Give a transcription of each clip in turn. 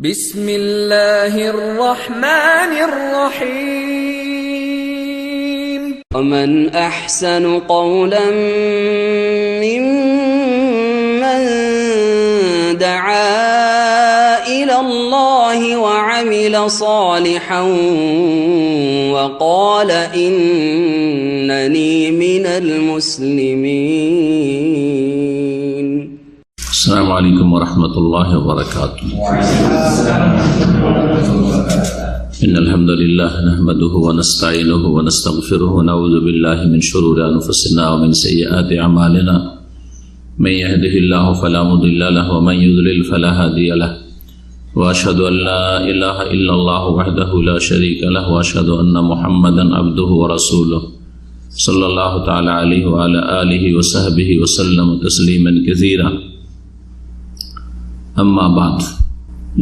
বিসমিল্লাহির রহমানির রহিম। ومن أحسن قولا ممن دعا إلى الله وعمل صالحا وقال إنني من المسلمين. السلام عليكم ورحمة الله وبركاته. إن الحمد لله نحمده ونستعينه ونستغفره ونعوذ بالله من شرور أنفسنا ومن سيئات أعمالنا من يهده الله فلا مضل له ومن يضلل فلا هادي له وأشهد أن لا إله إلا الله وحده لا شريك له وأشهد أن محمدا عبده ورسوله صلى الله تعالى عليه وعلى آله وصحبه وسلم تسليما كثيرا. أما بعد،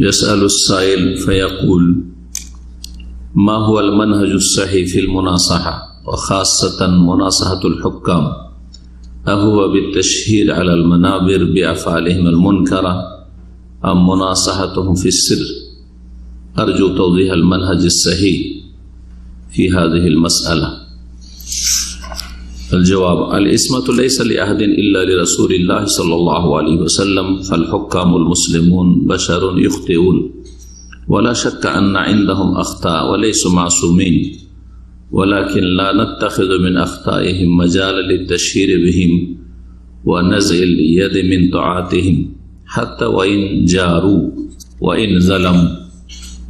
يسأل السائل فيقول: ما هو المنهج الصحيح في المناصحة وخاصة مناصحة الحكام؟ أهو بالتشهير على المنابر بأفعالهم المنكرة أم مناصحتهم في السر؟ أرجو توضيح المنهج الصحيح في هذه المسألة. الجواب: العصمة ليس لأحد إلا لرسول الله صلى الله عليه وسلم، فالحكام المسلمون بشر يخطئون ولا شك أن عندهم أخطاء وليسوا معصومين، ولكن لا نتخذ من أخطائهم مجالا للتشهير بهم ونزع اليد من طاعتهم حتى وإن جاروا وإن ظلموا.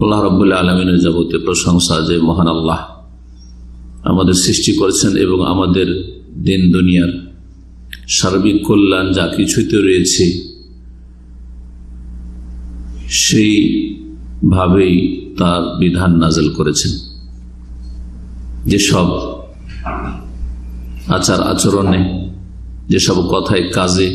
আল্লাহ রাব্বুল আলামিনের যাবতীয় প্রশংসা যে মহান আল্লাহ আমাদের সৃষ্টি করেছেন এবং আমাদের দিন দুনিয়ার সার্বিক কল্যাণ যা কিছুতে রয়েছে সেই ভাবেই তার বিধান নাযিল করেছেন। যেসব আচার আচরণে, যেসব কথায় কাজে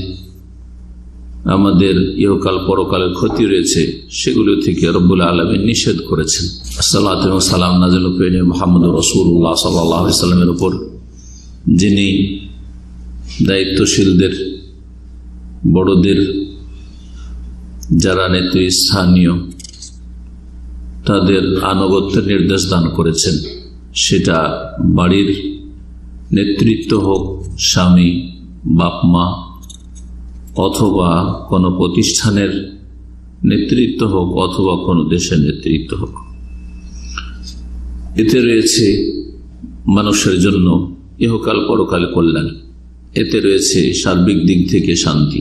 আমাদের ইহকাল পরকালের ক্ষতি রয়েছে সেগুলো থেকে রব্বুল আলামিন নিষেধ করেছেন। সালাতু ওয়া সালাম নাযিল করেন মুহাম্মদুর রাসূলুল্লাহ সাল্লাল্লাহু আলাইহি ওয়াসাল্লামের উপর, যিনি দায়িত্বশীলদের, বড়দের, যারা নেতৃস্থানীয়, তাদের আনুগত্যের নির্দেশ দান করেছেন। সেটা বাড়ির নেতৃত্ব হোক, স্বামী, বাপ মা, অথবা কোনো প্রতিষ্ঠানের নেতৃত্ব হোক, অথবা কোনো দেশের নেতৃত্ব হোক। এতে রয়েছে মানুষের জন্য ইহকাল পরকাল কল্যাণ, এতে রয়েছে সার্বিক দিক থেকে শান্তি।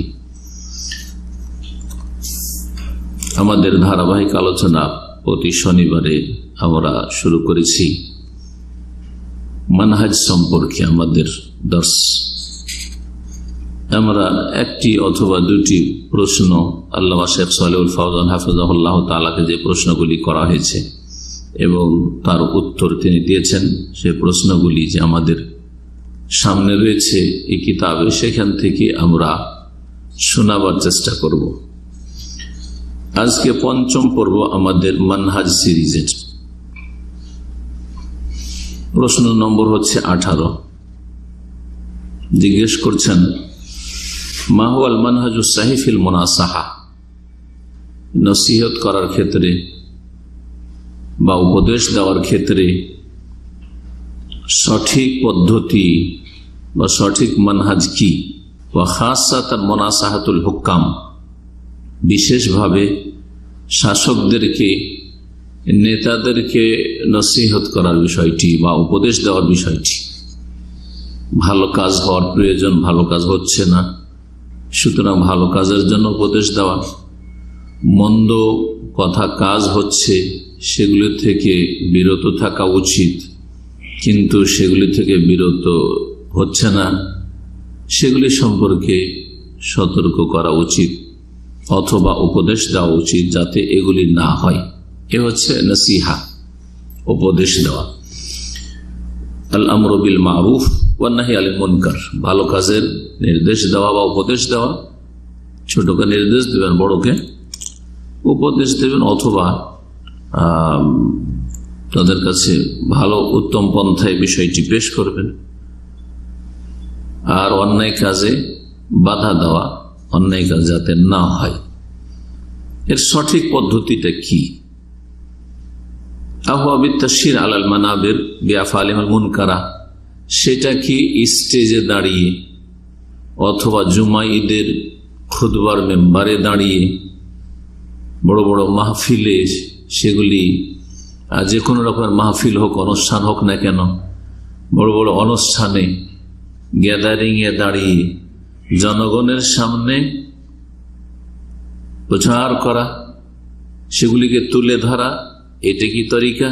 আমাদের ধারাবাহিক আলোচনা প্রতি শনিবারে আমরা শুরু করেছি মানহাজ সম্পর্কে আমাদের দর্শ। আমরা একটি অথবা দুটি প্রশ্ন আল্লামা শেখ সালেহুল ফাওজান হাফিজাহুল্লাহ তাআলাকে যে প্রশ্নগুলি করা হয়েছে এবং তার উত্তর তিনি দিয়েছেন, সে প্রশ্নগুলি যে আমাদের সামনে রয়েছে এই কিতাবে, সেখান থেকে আমরা শোনাবার চেষ্টা করব। আজকে পঞ্চম পর্ব আমাদের মানহাজ সিরিজের। প্রশ্ন নম্বর হচ্ছে 18। জিজ্ঞেস করছেন, মা হুয়াল মানহাজুস সাহিহ ফিল মুনাসাহা? নসিহত করার ক্ষেত্রে বা উপদেশ দেওয়ার ক্ষেত্রে সঠিক পদ্ধতি বা সঠিক মানহাজ কি? ওয়া খাসাতান মুনাসাহাতুল হুকাম, বিশেষভাবে শাসকদেরকে, নেতাদেরকে নসিহত করার বিষয়টি বা উপদেশ দেওয়ার বিষয়টি। ভালো কাজ হওয়ার প্রয়োজন, ভালো কাজ হচ্ছে না, সুতরাং ভালো কাজের জন্য উপদেশ দেওয়া। মন্দ কথা কাজ হচ্ছে, সেগুলি থেকে বিরত থাকা উচিত, কিন্তু সেগুলি থেকে বিরত হচ্ছে না, সেগুলি সম্পর্কে সতর্ক করা উচিত অথবা উপদেশ দেওয়া উচিত যাতে এগুলি না হয়। এ হচ্ছে নসিহা, উপদেশ দেওয়া। আল আমরু বিল মারুফ ওয়ান নাহি আনিল মুনকার, ভালো কাজের নির্দেশ দেওয়া বা উপদেশ দেওয়া। ছোটকে নির্দেশ দেবেন, বড়কে উপদেশ দেবেন, অথবা তাদের কাছে ভালো উত্তম পন্থায় বিষয়টি পেশ করবেন। আর অন্যায় কাজে বাধা দেওয়া, অন্যায় কাজ যাতে না হয়। এর সঠিক পদ্ধতিটা কি? আহওয়াবিত্তাশির আলাল মানাবির বিআফআলিল মুনকারা, সেটা কি স্টেজে দাঁড়িয়ে অথবা জুমা ঈদের খুতবার মেম্বারে দাঁড়িয়ে, বড় বড় মাহফিলে, সেগুলি যে কোনো রকমের মাহফিল হোক, অনুষ্ঠান হোক না কেন, বড় বড় অনুষ্ঠানে গ্যাদারিংয়ে দাঁড়িয়ে জনগণের সামনে প্রচার করা, সেগুলিকে তুলে ধরা, এটা কি তরিকা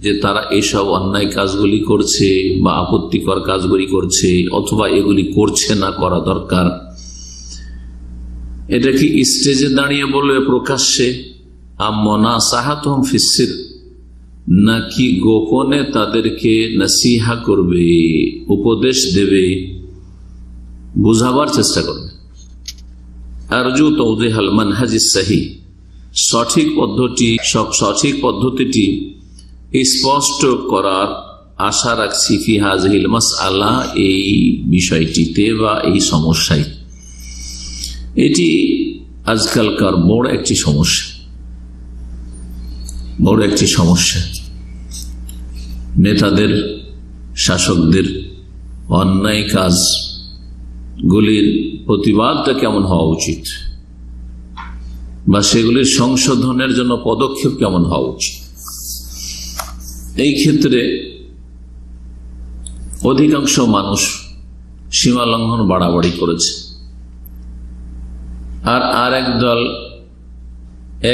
যে তারা এইসব অন্যায় কাজগুলি করছে বা আপত্তিকর কাজগুলি করছে, অথবা এগুলি করছে না, করা দরকার? এটা কি স্টেজে দাঁড়িয়ে বলবে প্রকাশ্যে, আমনাসাহাতুহুম ফিসসির, নাকি গোপনে তাদেরকে নসিহা করবে, উপদেশ দেবে, বুঝাবার চেষ্টা করবে? আরজু তাওদীহাল মানহাজিস সহিহ, সঠিক পদ্ধতিটি স্পষ্ট করার আশা রাখছি ফি হাযিহিল মাসআলা, এই বিষয়টিতে বা এই সমস্যায়। এটি আজকালকার বড় একটি সমস্যা। নেতাদের, শাসকদের অন্যায় কাজগুলির প্রতিবাদটা কেমন হওয়া উচিত, বা সেগুলির সংশোধনের জন্য পদক্ষেপ কেমন হওয়া উচিত, এই ক্ষেত্রে অধিকাংশ মানুষ সীমা লঙ্ঘন বাড়াবাড়ি করেছে, আর এক দল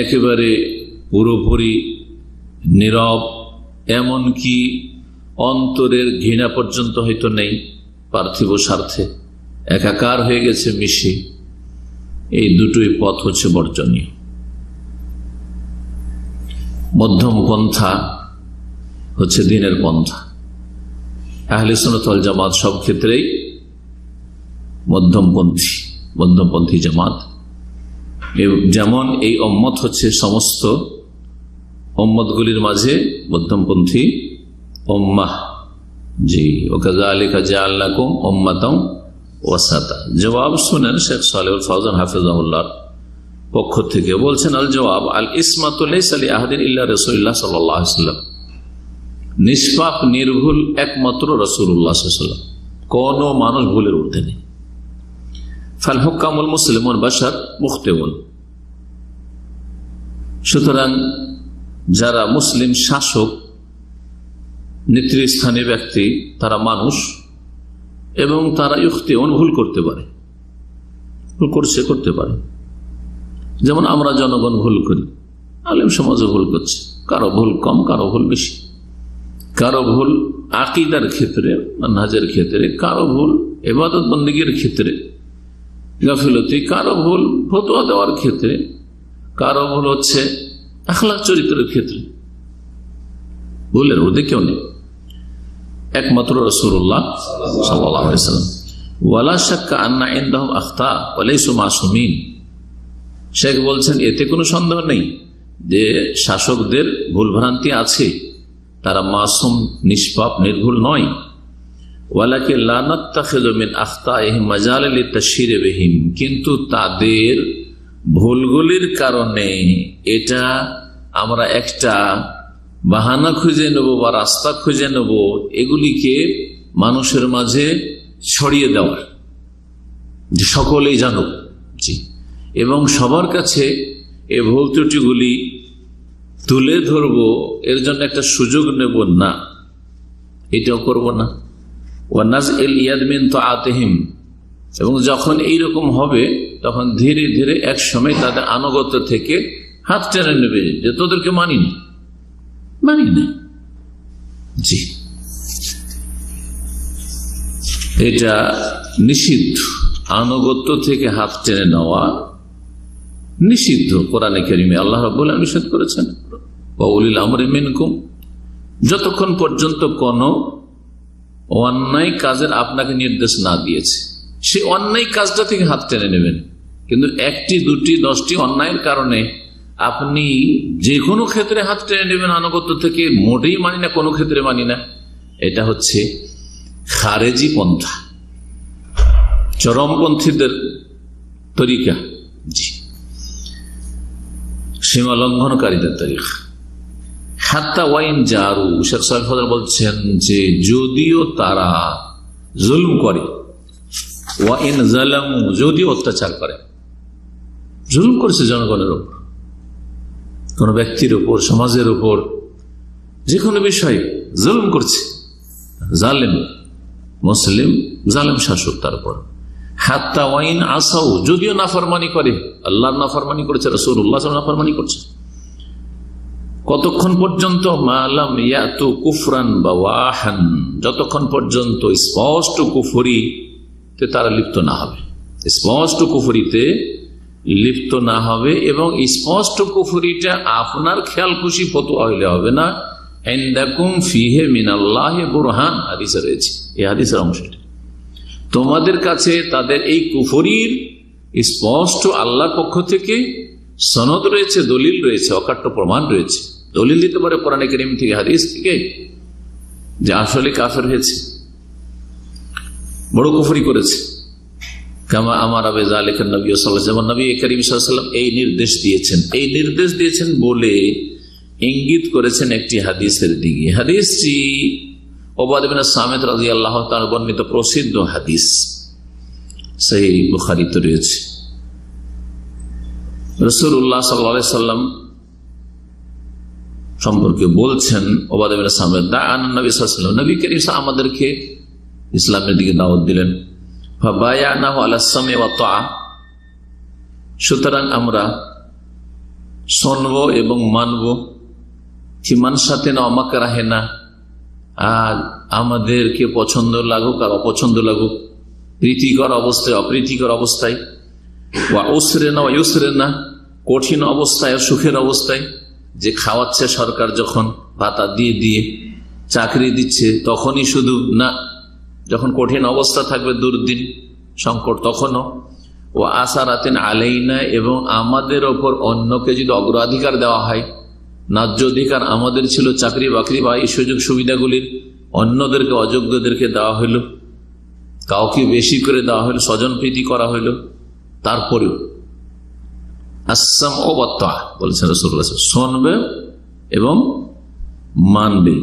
একেবারে পুরোপুরি নীরব, এমনকি অন্তরের ঘৃণা পর্যন্ত হয়তো নেই, পার্থিব স্বার্থে একাকার হয়ে গেছে মিশে। এই দুটোই পথ হচ্ছে বর্জনীয়। মধ্যম পন্থা হচ্ছে দ্বীনের পন্থা। আহলে সুন্নাত ওয়াল জামাত সব ক্ষেত্রেই মধ্যমপন্থী জামাত। যেমন এই উম্মত হচ্ছে সমস্ত উম্মতগুলির মাঝে মধ্যমপন্থী উম্মাহ। জি, ওয়াকাযালিকা জাআলনাকুম উম্মাতান ওয়াসাতা। জবাব শুনেন শেখ সালেহুল ফাওজান হাফিজাহুল্লাহর পক্ষ থেকে, বলছেন আল জবাব আল ইসমাতু লাইসা লি আহাদিন ইল্লা রাসূলুল্লাহ সাল্লাল্লাহু আলাইহি ওয়াসাল্লাম। নিষ্পাপ নির্ভুল একমাত্র রাসূলুল্লাহ সাল্লাল্লাহু আলাইহি ওয়াসাল্লাম, কোন মানুষ ভুলের ঊর্ধ্বে নেই। ফাল হুকামুল মুসলিমুন বাশার মুখতিউন, সুতরাং যারা মুসলিম শাসক, নেতৃস্থানীয় ব্যক্তি, তারা মানুষ এবং তারা ইখতিউন, ভুল করতে পারে, করতে পারে। যেমন আমরা জনগণ ভুল করি, আলেম সমাজও ভুল করছে, কারো ভুল কম, কারো ভুল বেশি, কারো ভুল আকীদার ক্ষেত্রে, মানহাজের ক্ষেত্রে, কারো ভুল ইবাদত বন্দেগীর ক্ষেত্রে গাফিলতি, কারো ভুল ফতোয়া দেওয়ার ক্ষেত্রে, কারো ভুল হচ্ছে আখলাক চরিত্রের ক্ষেত্রে। ভুলের ঊর্ধ্বে কেউ নেই, একমাত্র রাসূলুল্লাহ সাল্লাল্লাহু আলাইহি ওয়াসাল্লাম। ওয়ালা শাক্কা আন্না ইনদাহুম আখতা ওয়া লাইসু মাসুমিন। শেখ বলছেন এতে কোনো সন্দেহ নেই যে শাসকদের ভুলভ্রান্তি আছে, তারা মাসুম, নিষ্পাপ, নির্ভুল নয়। ওয়ালাকিন লা নাত্তাখিযু মিন আখতাইহিম মাজালা লিতাশহীরি বিহিম, কিন্তু তাদের ভুলগুলির কারণে এটা আমরা একটা বাহানা খুঁজে নেব বা রাস্তা খুঁজে নেব এগুলিকে মানুষের মাঝে ছড়িয়ে দেওয়ার, যে সকলেই জানুক। জি, এবং সবার কাছে এই ভুল ত্রুটিগুলি তুলে ধরব, এর জন্য একটা সুযোগ নেব না, এটাও করব না। ওয়ানাজইল ইয়াদ মিন তাআতিহিম, এবং যখন এইরকম হবে তখন ধীরে ধীরে এক সময় তাদের আনুগত্য থেকে হাত টেনে নেবে, যে তোদেরকে মানি না। জি, এটা নিষিদ্ধ, আনুগত্য থেকে হাত টেনে নেওয়া নিষিদ্ধ। কোরআনে কারিমে আল্লাহ রাব্বুল আলামিন নিষেধ করেছেন, ওয়া উলিল আমরি মিনকুম, যতক্ষণ পর্যন্ত কোন অন্যায় কাজের আপনাকে নির্দেশ না দিয়েছে, সে অন্যায় কাজটা থেকে হাত টেনে নেবেন। কিন্তু 1টি 2টি 10টি অন্যায়ের কারণে আপনি যে কোনো ক্ষেত্রে হাত টেনে নেবেন আনুগত্য থেকে, মোটেই মানি না, কোনো ক্ষেত্রে মানি না, এটা হচ্ছে খারেজি পন্থা, চরমপন্থীদের তরিকা। জি, সীমা লঙ্ঘনকারীদের তারিখ। হাত্তা ওয়াইন জারু, শেখ সাহেব বলছেন যে যদিও তারা জুলম করে, ওয়াইন জালামু, যদিও অত্যাচার করে, জুলম করেছে জনগণের উপর, কোন ব্যক্তির উপর, সমাজের উপর, যে কোনো বিষয়ে জুলম করছে, জালেম মুসলিম, জালেম শাসক তার উপর। হাত্তা ওয়াইন আসাউ, যদিও নাফরমানি করে, আল্লাহর নাফরমানি করেছে, রাসূলুল্লাহ নাফরমানি করছে, কতক্ষণ পর্যন্ত? মালাম ইয়াতু কুফরান বাওয়াহান, যতক্ষণ পর্যন্ত স্পষ্ট কুফরিতে তারা লিপ্ত না হবে, স্পষ্ট কুফরিতে লিপ্ত না হবে। এবং স্পষ্ট কুফরিটা আপনার খেয়াল খুশি ফতোয়া হইলে হবে না। ইনদাকুম ফিহে মিনাল্লাহি বুরহান, হাদিসে রয়েছে, এই হাদিসের অংশটি, তোমাদের কাছে তাদের এই কুফরির স্পষ্ট আল্লাহর পক্ষ থেকে সনদ রয়েছে, দলিল রয়েছে, অকাট্য প্রমাণ রয়েছে। দলিল দিতে পারে কোরআনে কারীম থেকে, হাদিস থেকে, যে আসলে কাফের হয়েছে, বড় কুফরি করেছে। কামা আমারা বিযালিকা নবী সাল্লাল্লাহু আলাইহি ওয়াসাল্লাম, যেমন নবী করিম সাল্লাল্লাহু আলাইহি ওয়াসাল্লাম এই নির্দেশ দিয়েছেন। এই নির্দেশ দিয়েছেন বলে ইঙ্গিত করেছেন একটি হাদিসের দিকে। হাদিসটি উবাদা বিন সামিত রাদিয়াল্লাহু তাআলা বর্ণিত প্রসিদ্ধ হাদিস, সহিহ বুখারীতে রয়েছে। রাসূলুল্লাহ সাল্লাল্লাহু আলাইহি ওয়াসাল্লাম সম্পর্কে বলছেন, উবাদা বিন সামিত দাআন নবী সাল্লাল্লাহু আলাইহি ওয়াসাল্লাম, নবী করিম আমাদের ইসলামের দিকে দাওয়াত দিলেন। ফাবায়ানাহু আলা সামি ওয়া তাআ, সুতরাং আমরা শুনবো এবং মানবো, ফিমান সাথে না মাকরাহে না, আর আমাদেরকে পছন্দ লাগুক আর অপছন্দ লাগুক, প্রীতিকর অবস্থায় অপ্রীতিকর অবস্থায়, ওয়া উসরে না ওয়া ইউসরে না, কঠিন অবস্থায় আর সুখের অবস্থায়, যে খাওয়াচ্ছে সরকার যখন ভাতা দিয়ে দিয়ে, চাকরি দিচ্ছে তখনই শুধু না, যখন কঠিন অবস্থা থাকবে, দুর্দিন সংকট, তখনও। ও আসারাতিন আলাইনা, এবং আমাদের ওপর অন্যকে যদি অগ্রাধিকার দেওয়া হয়, ন্যায্য অধিকার আমাদের ছিল চাকরি বাকরি বা এই সুযোগ সুবিধাগুলির, অন্যদেরকে অযোগ্যদেরকে দেওয়া হইল, কাউকে বেশি করে দেওয়া হইল, স্বজন প্রীতি করা হইল, তারপরেও আসসাম ও ওয়াত্তা বলেছেন রাসূলুল্লাহ, শুনবে এবং মানবে।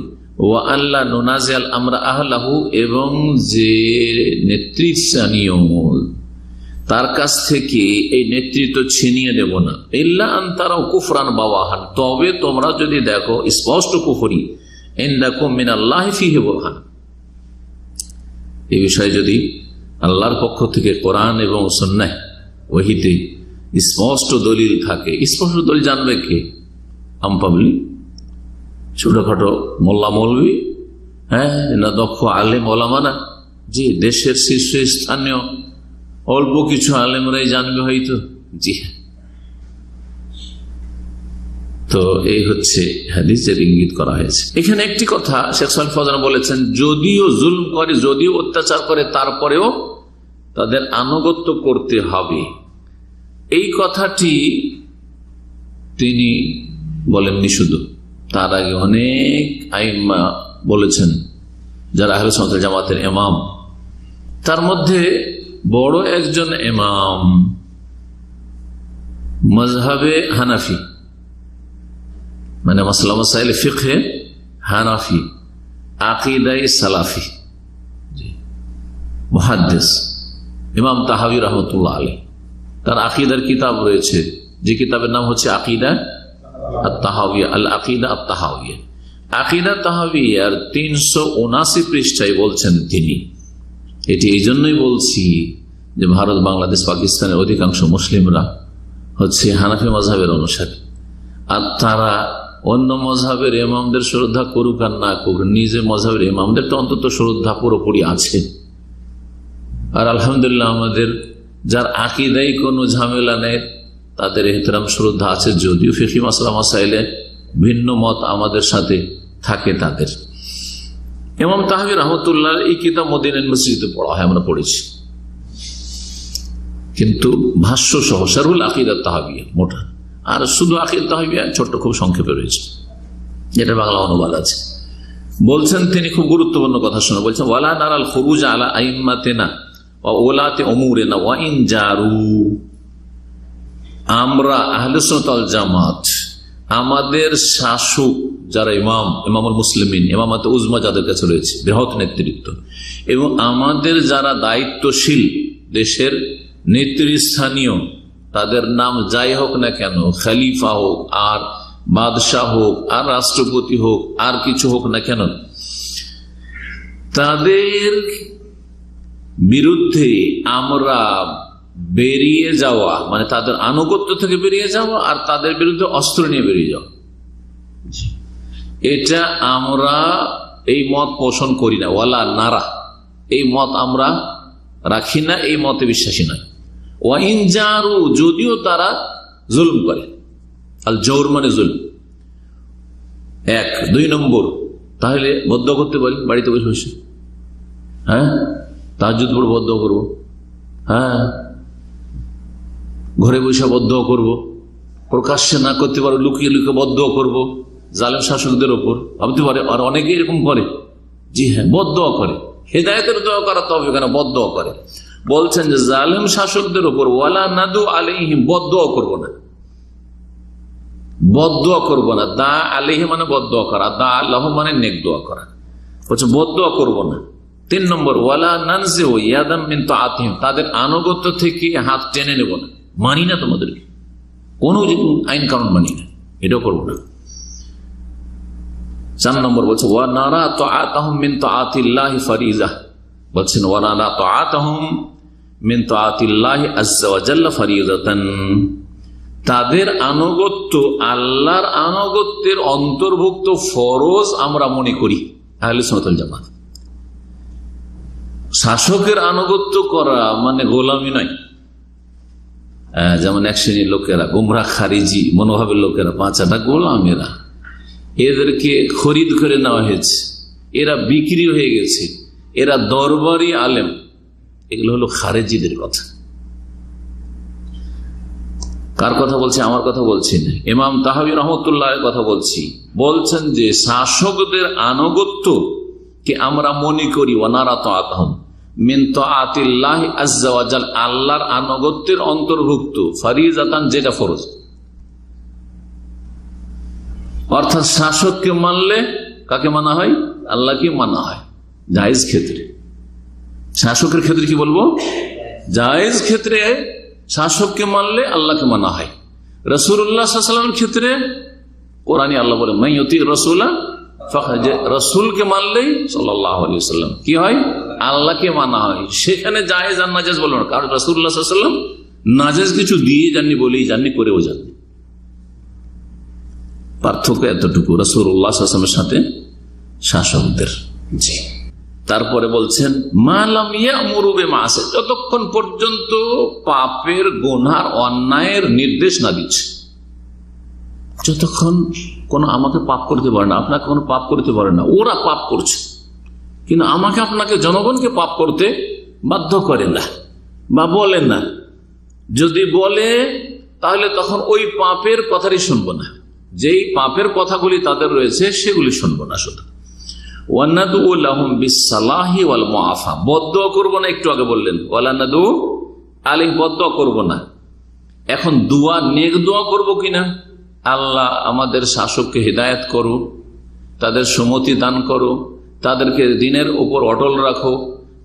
ও আল্লাহ নুনাজিয়াল আমরা আহলাহু, এবং যে নেতৃস্থানীয় তার কাছ থেকে এই নেতৃত্ব ছিনিয়ে দেব না, ইল্লা আন তারাও কুফরান বাওয়াহান, তবে তোমরা যদি দেখো স্পষ্ট কুফরি, ইনদাকুম মিনাল্লাহি ফিহি বুরহান, এই বিষয়ে যদি আল্লাহর পক্ষ থেকে কোরআন এবং সুন্নাহ ওহীতে স্পষ্ট দলিল থাকে। স্পষ্ট দলিল জানবে কে? আম পাবলিক, ছোটখাটো মোল্লা মৌলবি, হ্যাঁ, না দক্ষ আলেম ওলামা না, জি দেশের শীর্ষস্থানীয় অল্প কিছু আলেমরাই জানবে হয়তো, জি। তো এই হচ্ছে হাদিসের ইঙ্গিত করা হয়েছে। এখানে একটি কথা শেখ সালেহ ফাওজান বলেছেন, যদিও জুলম করে, যদিও অত্যাচার করে, তারপরেও তাদের আনুগত্য করতে হবে। এই কথাটি তিনি বলেননি শুধু, তার আগে অনেক আইম্মা বলেছেন, যারা আহলে সুন্নাত ওয়াল জামাতের ইমাম। তার মধ্যে বড় একজন ইমাম মাযহাবে হানাফি, মানে মাসলা মাসাইল ফিকহে হানাফি, আকীদায়ে সালাফি, মুহাদ্দিস ইমাম তাহাবী রাহমাতুল্লাহ আলাইহি, তার আকীদার কিতাব রয়েছে, যে কিতাবের নাম হচ্ছে আকীদা আত-তাহাওয়িয়া, আল আকীদা আত-তাহাওয়িয়া। আকীদা তাহাওয়িয়ার 379 পৃষ্ঠায় বলছেন তিনি, এটি এই জন্যই বলছি যে ভারত, বাংলাদেশ, পাকিস্তানের অধিকাংশ মুসলিমরা হচ্ছে হানাফি মাযহাবের অনুসারী, আর তারা অন্য মাযহাবের ইমামদের শ্রদ্ধা করুক আর না করুক, নিজে মাযহাবের ইমামদের তো অন্তত শ্রদ্ধা পুরোপুরি আছে। আর আলহামদুলিল্লাহ আমাদের যার আকীদায় কোনো ঝামেলা নেই, তাদের ইহতিরাম শ্রদ্ধা আছে, যদিও ফিকহি মাসলা মাসাইলে ভিন্ন মত আমাদের সাথে থাকে তাদের। ইমাম তাহাবী রাহমাতুল্লাহ এই কিতাব মদিনার মসজিদে পড়া হয়, আমরা পড়েছি, কিন্তু ভাষ্য সহ শারহুল আকীদা তাহাবিয়া মোটা, আর শুধু আকীদা তাহাবিয়া ছোট্ট খুব সংক্ষেপে রয়েছে, যেটা বাংলা অনুবাদ আছে। বলছেন তিনি, খুব গুরুত্বপূর্ণ কথা শুনে বলছেন, ওয়ালা নারাল খুরুজ আলা আইম্মাতিনা ওয়া উলাতি উমুরিনা ওয়া ইন জারু, আমরা আহলে সুন্নাত ওয়াল জামাত আমাদের শাসক যারা ইমামুল মুসলিমিন, ইমামাতে উজমা যাদের কাছে রয়েছে, বৃহৎ নেতৃত্ব, এবং আমাদের যারা দায়িত্বশীল দেশের নেতৃস্থানীয়, তাদের নাম যাই হোক না কেন, খলিফা হোক আর বাদশাহ হোক আর রাষ্ট্রপতি হোক আর কিছু হোক না কেন, তাদের বিরুদ্ধে আমরা বেরিয়ে যাওয়া মানে তাদের আনুগত্য থেকে বেরিয়ে যাওয়া আর তাদের বিরুদ্ধে অস্ত্র নিয়ে বেরিয়ে যাওয়া, এটা আমরা এই মত পোষণ করি না। ওয়ালা নারা, এই মত আমরা রাখি না, এই মতে বিশ্বাসী নয়। ওয়াইন জারু, যদিও তারা জুলুম করে। আল জৌর মানে জুলুম। 1 2 নম্বর, তাহলে বদ্ধ করতে পারি বাড়িতে বসে বসে, হ্যাঁ তাহাজ্জুদ পড়ে বদ্ধ করবো, হ্যাঁ ঘরে বসে বদ্ধ করব, প্রকাশ্যে না করতে পারো লুকিয়ে লুকিয়ে বদ্ধ করব জালেম শাসকদের ওপর, ভাবতে পারে। আর অনেকে এরকম করে, জি হ্যাঁ বদ্ধ করে, হেদায়েতের দোয়া করা তবে কেন বদ্ধ করে। বলছেন যে জালেম শাসকদের ওপর ওয়ালা নাদু আলাইহিম, বদ্ধ করব না, বদ্ধ করব না। দা আলাইহি মানে বদ্ধ করা, দা আল্লাহ মানে নেক দোয়া করা, বলছে বদ্ধ করব না। 3 নম্বর ওয়ালা নানজিউ ইয়াদাম মিন তাআতিহিম, তাদের আনুগত্য থেকে হাত টেনে নেব না, মানি না তোমাদেরকে, কোন আইন কানুন মানি না, এটাও করবো না। 4 নম্বর বলছে ওয়া নারা তাআতাহুম মিন তাআতিল্লাহি ফারিজা, বলছেন ওয়া নারা তাআতাহুম মিন তাআতিল্লাহি আযজা ওয়া জাল্লা ফারিজাতান, তাদের আনুগত্য আল্লাহর আনুগত্যের অন্তর্ভুক্ত ফরজ আমরা মনে করি আহলে সুন্নাত ওয়াল জামাত। শাসকের আনুগত্য করা মানে গোলামি নয়। যেমন এক শ্রেণীর লোকেরা গুমরাহ খারিজি মনোভাবের লোকেরা, 5টা গোলামেরা, এদেরকে খরিদ করে নেওয়া হয়েছে, এরা বিক্রি হয়ে গেছে, এরা দরবারি আলেম, এগুলো হলো খারেজিদের কথা। কার কথা বলছি? আমার কথা বলছি না, ইমাম তাহাবী রহমতুল্লাহ কথা বলছি। বলছেন যে শাসকদের আনুগত্য কে আমরা মনে করি ওয়ানারা তাআতাহুম মিন তাআতিল্লাহি আযজা ওয়া জাল, আল্লাহর আনুগত্যের অন্তর্ভুক্ত, ফারিজাতান যেটা ফরজ। অর্থাৎ শাসককে মানলে কাকে মানা হয়? আল্লাহকে মানা হয় জায়েজ ক্ষেত্রে। শাসকের ক্ষেত্রে কি বলবো? জায়েজ ক্ষেত্রে শাসককে মানলে আল্লাহকে মানা হয়। রাসূলুল্লাহ সাল্লাল্লাহু আলাইহি ওয়াসাল্লামের ক্ষেত্রে কোরআনে আল্লাহ বলে মাইয়ুতি রাসূলা ফাকাদ, রাসূলকে মানলেই সাল্লাল্লাহু আলাইহি ওয়াসাল্লাম কি হয়? আল্লাহকে মানা হয়। সেখানে জায়েজ আর নাজায়েজ বলবো না, কারণ রাসূলুল্লাহ সাল্লাল্লাহু আলাইহি ওয়াসাল্লাম নাজায়েজ কিছু দিয়ে যাননি, বলেই যাননি, করেও যাননি। পার্থক্য এতটুকু রাসূলুল্লাহ সাল্লাল্লাহু আলাইহি ওয়াসাল্লামের সাথে শাসকদের। জি, তারপরে বলছেন মালাম ইয়ামুরু বিমাসি, যতক্ষণ পর্যন্ত পাপের গুনার অন্যায়ের নির্দেশ না দিচ্ছে, যতক্ষণ কোন আমাকে পাপ করতে পারে না, আপনাকে কোনো পাপ করতে পারে না, ওরা পাপ করছে, কিন্তু আমাকে আপনাকে জনগণকে পাপ করতে বাধ্য করে না বা বলে না। যদি বলে তাহলে তখন ওই পাপের কথাই শুনবো না, যেই পাপের কথাগুলি তাদের রয়েছে সেগুলি শুনবো না। শুধু ওয়ানাদু লাহুম বিসসালাহি ওয়াল মুআফা, বদ্ধ করব না, একটু আগে বললেন ওয়ালানাদু আলী, বদ্ধ করব না। এখন দোয়া, নেক দোয়া করব কিনা? আল্লাহ আমাদের শাসককে হিদায়াত করো, তাদের সুমতি দান করো, তাদেরকে দিনের উপর অটল রাখো,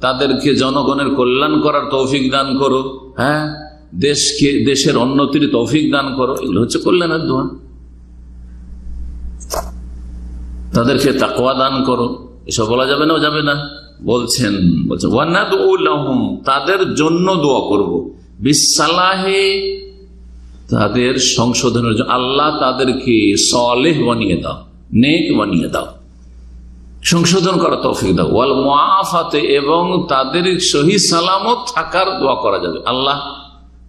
তাদেরকে জনগণের কল্যাণ করার তৌফিক দান করো, হ্যাঁ দেশকে, দেশের উন্নতির তৌফিক দান করো, এগুলো হচ্ছে কল্যাণের দোয়া। তাদেরকে তাকওয়া দান করো, এসব বলা যাবে না? যাবে না। বলছেন ওয়ানাদু লাহুম, তাদের জন্য দোয়া করব, বিসসালাহে, তাদের সংশোধনের জন্য। আল্লাহ তাদেরকে সালেহ বানিয়ে দাও, নেক বানিয়ে দাও, সংশোধন করা তৌফিক দাও। ওয়াল মুআফাতে, এবং তাদের সহি সালামত থাকার দোয়া করা যাবে। আল্লাহ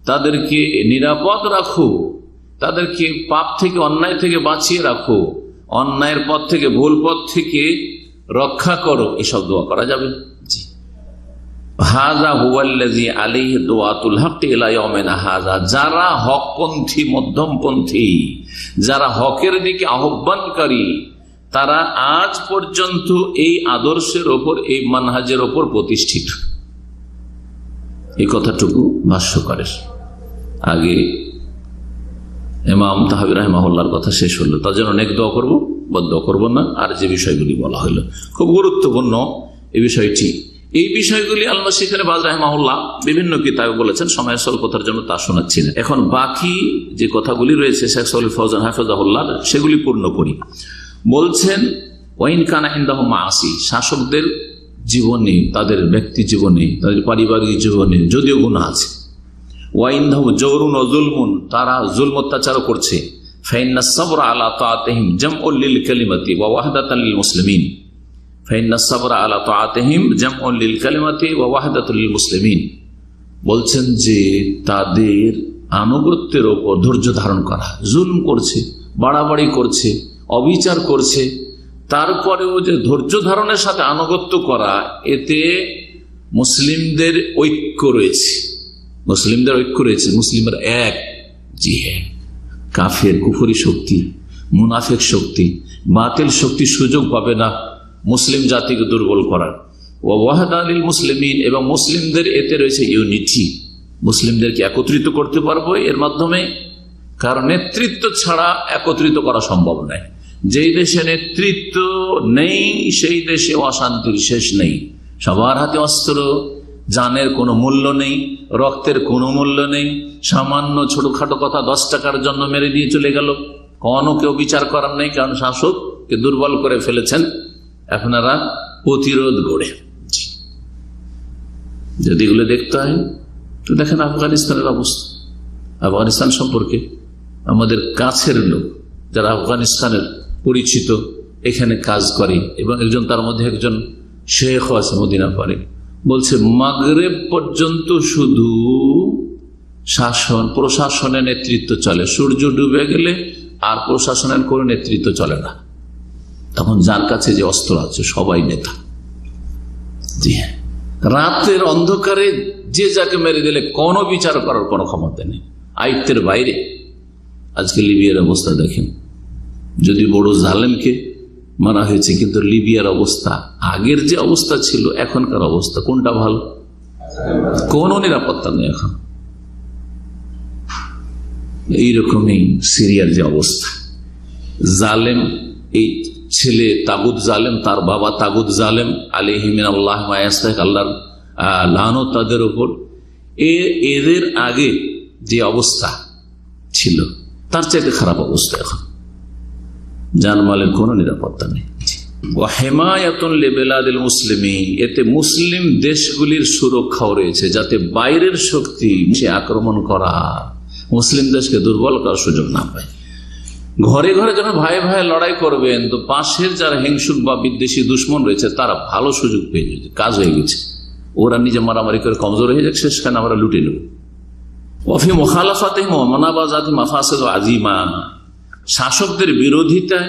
তাদেরকে নিরাপদ রাখো, তাদেরকে পাপ থেকে, অন্যায় থেকে বাঁচিয়ে রাখো, অন্যায়ের পথ থেকে, ভুল পথ থেকে রক্ষা করো, এসব দোয়া করা যাবে। জি, হাযা হুয়াল্লাযী আলাইহি দুআতুল হক ইলা ইয়াউমিনা হাযা, যারা হকপন্থী, মধ্যমপন্থী, যারা হকের দিকে আহ্বানকারী, তারা আজ পর্যন্ত এই আদর্শের ওপর, এই মানহাজের ওপর প্রতিষ্ঠিত। এই কথাটুকু ভাষ্যকারের আগে ইমাম তাহাবী রাহিমাহুল্লাহর কথা শেষ হলো। তার জন্য অনেক দোয়া করবো, বদদোয়া করবো না। আর যে বিষয়গুলি বলা হলো খুব গুরুত্বপূর্ণ এই বিষয়টি, এই বিষয়গুলি আল্লামা শেখ বাজ রাহিমাহুল্লাহ বিভিন্ন কিতাবে বলেছেন। সময়ের স্বল্পতার জন্য তা শোনাচ্ছি না। এখন বাকি যে কথাগুলি রয়েছে শেখ সালেহ ফৌজান হাফিজাহুল্লাহ, সেগুলি পূর্ণ করি। বলছেন ওয়াইন কানা ইনদাহু মাআসি, শাসকদের জীবনে, তাদের ব্যক্তি জীবনে, তাদের পারিবারিক জীবনে যদিও গুনাহ আছে, ওয়াইনদাহু জওরুন ওয়া যুলমুন, তারা জুলম অত্যাচার করছে, ফাইন্নাস সাবরা আলা তাআতিহিম জামউল লিল কালিমাতি ওয়া ওয়াহদাতাল লিল মুসলিমিন, ফাইন্নাস সাবরা আলা তাআতিহিম জামউল লিল কালিমাতি ওয়া ওয়াহদাতুল লিল মুসলিমিন। বলছেন যে তাদের আনুগত্যের উপর ধৈর্য ধারণ করা, জুলম করছে, বাড়াবাড়ি করছে, অবিচার করছে, তারপরেও যে ধৈর্য ধারণের সাথে আনুগত্য করা, এতে মুসলিমদের ঐক্য রয়েছে, মুসলিমদের ঐক্য রয়েছে, মুসলিমের এক। জি হ্যাঁ, কাফের কুফরি শক্তি, মুনাফিক শক্তি, বাতিল শক্তি সুযোগ পাবে না মুসলিম জাতিকে দুর্বল করার। ওয়া ওয়াহদা লিল মুসলিমিন, এবং মুসলিমদের এতে রয়েছে ইউনিটি, মুসলিমদেরকে একত্রিত করতে পারবো এর মাধ্যমে। কারণ নেতৃত্ব ছাড়া একত্রিত করা সম্ভব নয়। যেই দেশে নেতৃত্ব নেই সেই দেশে অশান্তির শেষ নেই। সবার হাতে অস্ত্র, জানের কোনো মূল্য নেই, রক্তের কোনো মূল্য নেই। সামান্য ছোটখাটো কথা 10 টাকার জন্য মেরে দিয়ে চলে গেল, কোনো কেউ বিচার করার নেই, কারণ শাসককে দুর্বল করে ফেলেছেন। আপনারা প্রতিরোধ গড়ে যদি এগুলো দেখতে হয় তো দেখেন আফগানিস্তানের অবস্থা। আফগানিস্তান সম্পর্কে আমাদের কাছের লোক যারা আফগানিস্তানের পরিচিত, এখানে কাজ করে, এবং একজন তার মধ্যে একজন শেখ আছে মদিনা পারে, বলছে মাগরেব পর্যন্ত শুধু শাসন প্রশাসনের নেতৃত্ব চলে, সূর্য ডুবে গেলে আর প্রশাসনের কোনো নেতৃত্ব চলে না। তখন যার কাছে যে অস্ত্র আছে সবাই নেতা। জি হ্যাঁ, রাতের অন্ধকারে যে যাকে মেরে দিলে কোনো বিচার করার কোনো ক্ষমতা নেই, আয়ত্তের বাইরে। আজকে লিবিয়ার অবস্থা দেখেন, যদি বড় জালেমকে মারা হয়েছে, কিন্তু লিবিয়ার অবস্থা আগের যে অবস্থা ছিল এখনকার অবস্থা কোনটা ভালো? কোনো নিরাপত্তা নেই এখন। এইরকমই সিরিয়ার যে অবস্থা, জালেম, এই ছেলে তাগুত জালেম, তার বাবা তাগুত জালেম আলাইহিমিন আল্লাহ মায়াস্তাক, আল্লাহর লানত তাদের উপর। এদের আগে যে অবস্থা ছিল তার চাইতে খারাপ অবস্থা এখন, জানমালের কোনো নিরাপত্তা নেই। হেমায়াতুন লিবেলাদিল মুসলিমিন, এতে মুসলিম দেশগুলির সুরক্ষাও রয়েছে, যাতে বাইরের শক্তি আক্রমণ করা, মুসলিম দেশকে দুর্বল করার সুযোগ না পায়। ঘরে ঘরে যখন ভাই ভাই লড়াই করবেন, তো পাশের যারা হিংসুক বা বিদ্বেষী দুশ্মন রয়েছে তারা ভালো সুযোগ পেয়ে গেছে, কাজ হয়ে গেছে। ওরা নিজে মারামারি করে কমজোর হয়ে যাক, শেষখানে আমরা লুটে নেব। ওয়াফি মুখালাফাতিহিম ওয়া মানাবাযাতিহিম মাফাসিদ আযীমা, শাসকদের বিরোধিতা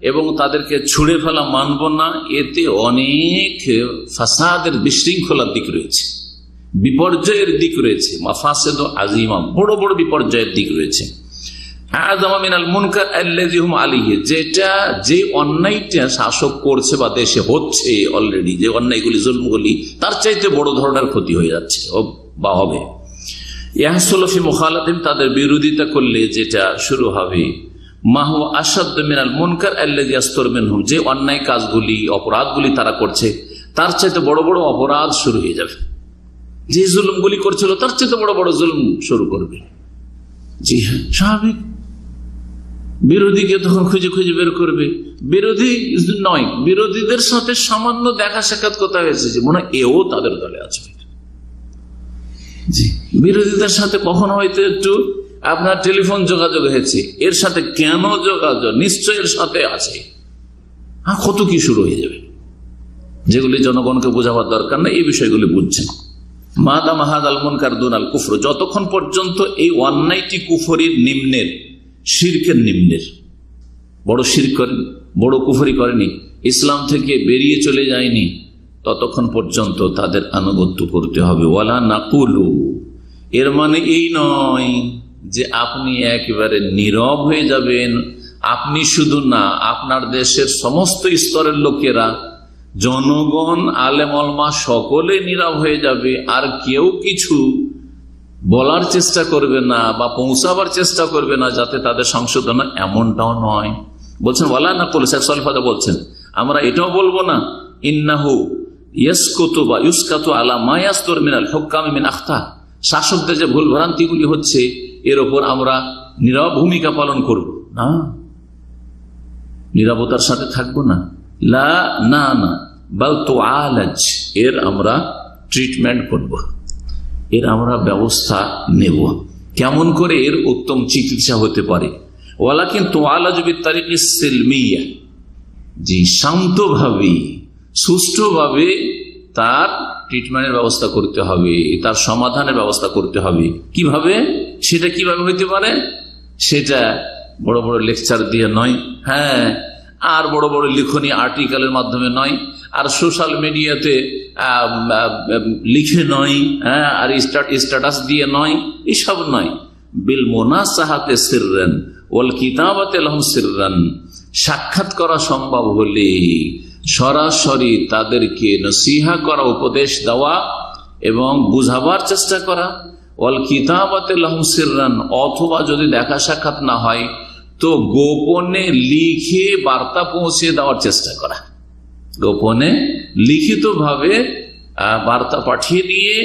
এবং তাদেরকে ছুড়ে ফেলা মানব না, এতে অনেক ফাসাদের বিশৃঙ্খলার দিক রয়েছে, বিপর্যয়ের দিক রয়েছে। মাফাসিদ আযীমা, বড় বড় বিপর্যয়ের দিক রয়েছে। আযম মিনাল মুনকার আল্লাযী হুম আলাইহি, যেটা যে অন্যায়টা শাসক করছে বা দেশে হচ্ছে অলরেডি, যে অন্যায়গুলি জুলমগুলি, তার চাইতে বড় ধরনের ক্ষতি হয়ে যাচ্ছে বা হবে। ইয়াহসুলু ফি মুখালাতিহিম, তাদের বিরোধিতা করলে যেটা শুরু হবে, মা হুয়া আশাদ্দ মিনাল মুনকার আল্লাযী ইয়াসতুর মিনহুম, যে অন্যায় কাজগুলি অপরাধগুলি তারা করছে তার চাইতে বড় বড় অপরাধ শুরু হয়ে যাবে। যে জুলুমগুলি করছিল তার চাইতে বড় বড় জুলুম শুরু করবে। জি হ্যাঁ, স্বাভাবিক। বিরোধীকে তখন খুঁজে খুঁজে বের করবে। বিরোধী নয়, বিরোধীদের সাথে সামান্য দেখা সাক্ষাৎ কথা হয়েছে, যে মনে হয় এও তাদের দলে আছে। জি, বিরোধীদের সাথে কখনো হয়তো একটু আপনার টেলিফোন যোগাযোগ হয়েছে, এর সাথে কেন যোগাযোগ, নিশ্চয় এর সাথে আছে। কত কি শুরু হয়ে যাবে, যেগুলি জনগণকে বোঝাবার দরকার নেই, এই বিষয়গুলি বুঝছেন। মাদা মাহাদ আল মুনকার দুন আল কুফর, যতক্ষণ পর্যন্ত এই অন্যায়টি কুফরির নিম্নের, শিরকের নিম্নের, বড় শিরক করেন, বড় কুফরি করেনি, ইসলাম থেকে বেরিয়ে চলে যায়নি, ততক্ষণ পর্যন্ত তাদের আনুগত্য করতে হবে। ওয়ালা নাকুলু, এর মানে এই নয় যে আপনি একেবারে নীরব হয়ে যাবেন। আপনি শুধু না, আপনার দেশের সমস্ত স্তরের লোকেরা, জনগণ, আলেম ওলামা সকলে নীরব হয়ে যাবে, আর কেউ কিছু বলার চেষ্টা করবে না বা পৌঁছাবার চেষ্টা করবে না যাতে তাদের সংশোধন, এমনটাও নয়। বলছেন ওয়ালা না করলে শেখ সালেহ ফাদা বলছেন আমরা এটাও বলবো না ইন্নাহু ইয়াসকুতু বা ইউসকাতু আলা মা ইয়াসতুর মিনাল হুকাম মিন আখতা, শাসকদের যে ভুল ভ্রান্তিগুলি হচ্ছে এর ওপর আমরা নীরব ভূমিকা পালন করব না, নীরবতার সাথে থাকবো না। লা না না বাল তুআলাজ, এর আমরা ট্রিটমেন্ট করব, এর আমরা ব্যবস্থা নেব। কেমন করে এর উত্তম চিকিৎসা হতে পারে? ওয়ালাকিন তুআলাজ বিত্তারিকি সিলমিয়া, জি শান্তভাবে সুষ্ঠুভাবে তার ট্রিটমেন্টের ব্যবস্থা করতে হবে, তার সমাধানের ব্যবস্থা করতে হবে। কিভাবে? সেটা কিভাবে হইতে পারে? সেটা বড় বড় লেকচার দিয়ে নয়, হ্যাঁ, আর বড় বড় লিখনী আর্টিকেলের মাধ্যমে নয়, আর সোশ্যাল মিডিয়াতে লিখে নয়, হ্যাঁ, আর স্ট্যাটাস দিয়ে নয়, এসব নয়। বিল মুনাসাহাতে সিররান ওয়াল কিতাবাতে লাহুম সিররান, সাক্ষাৎ করা সম্ভব হলে সরাসরি তাদেরকে নসিহা করা, উপদেশ দেওয়া এবং বুঝাবার চেষ্টা করা। ওয়াল কিতাবাতে লাহুম সিররান, অথবা যদি দেখা সাক্ষাৎ না হয় তো গোপনে লিখে বার্তা পৌঁছে দেওয়ার চেষ্টা করা, গোপনে লিখিতভাবে বার্তা পাঠিয়ে দিয়ে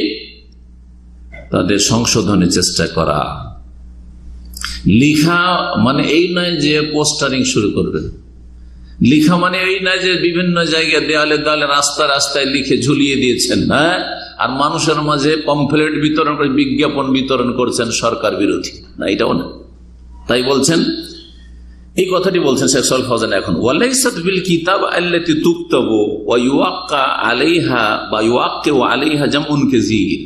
তাদের সংশোধনের চেষ্টা করা। লিখা মানে এই নয় যে পোস্টারিং শুরু করবেন, লিখা মানে এই নয় যে বিভিন্ন জায়গায় দেয়ালে দেয়ালে রাস্তায় রাস্তায় লিখে ঝুলিয়ে দিয়েছেন, হ্যাঁ, আর মানুষের মাঝে পমফ্লেট বিতরণ করে বিজ্ঞাপন বিতরণ করছেন সরকার বিরোধী, না, এটাও না। তাই বলছেন, এই কথাটি বলছেন শেখ সালেহ ফাওজান এখন, ওয়ালাইসাত বিল কিতাব আল্লাতী তুকতাবু ওয়া ইউআক্কা আলাইহা বা ইউআক্কা আলাইহা জামউন কাসীর,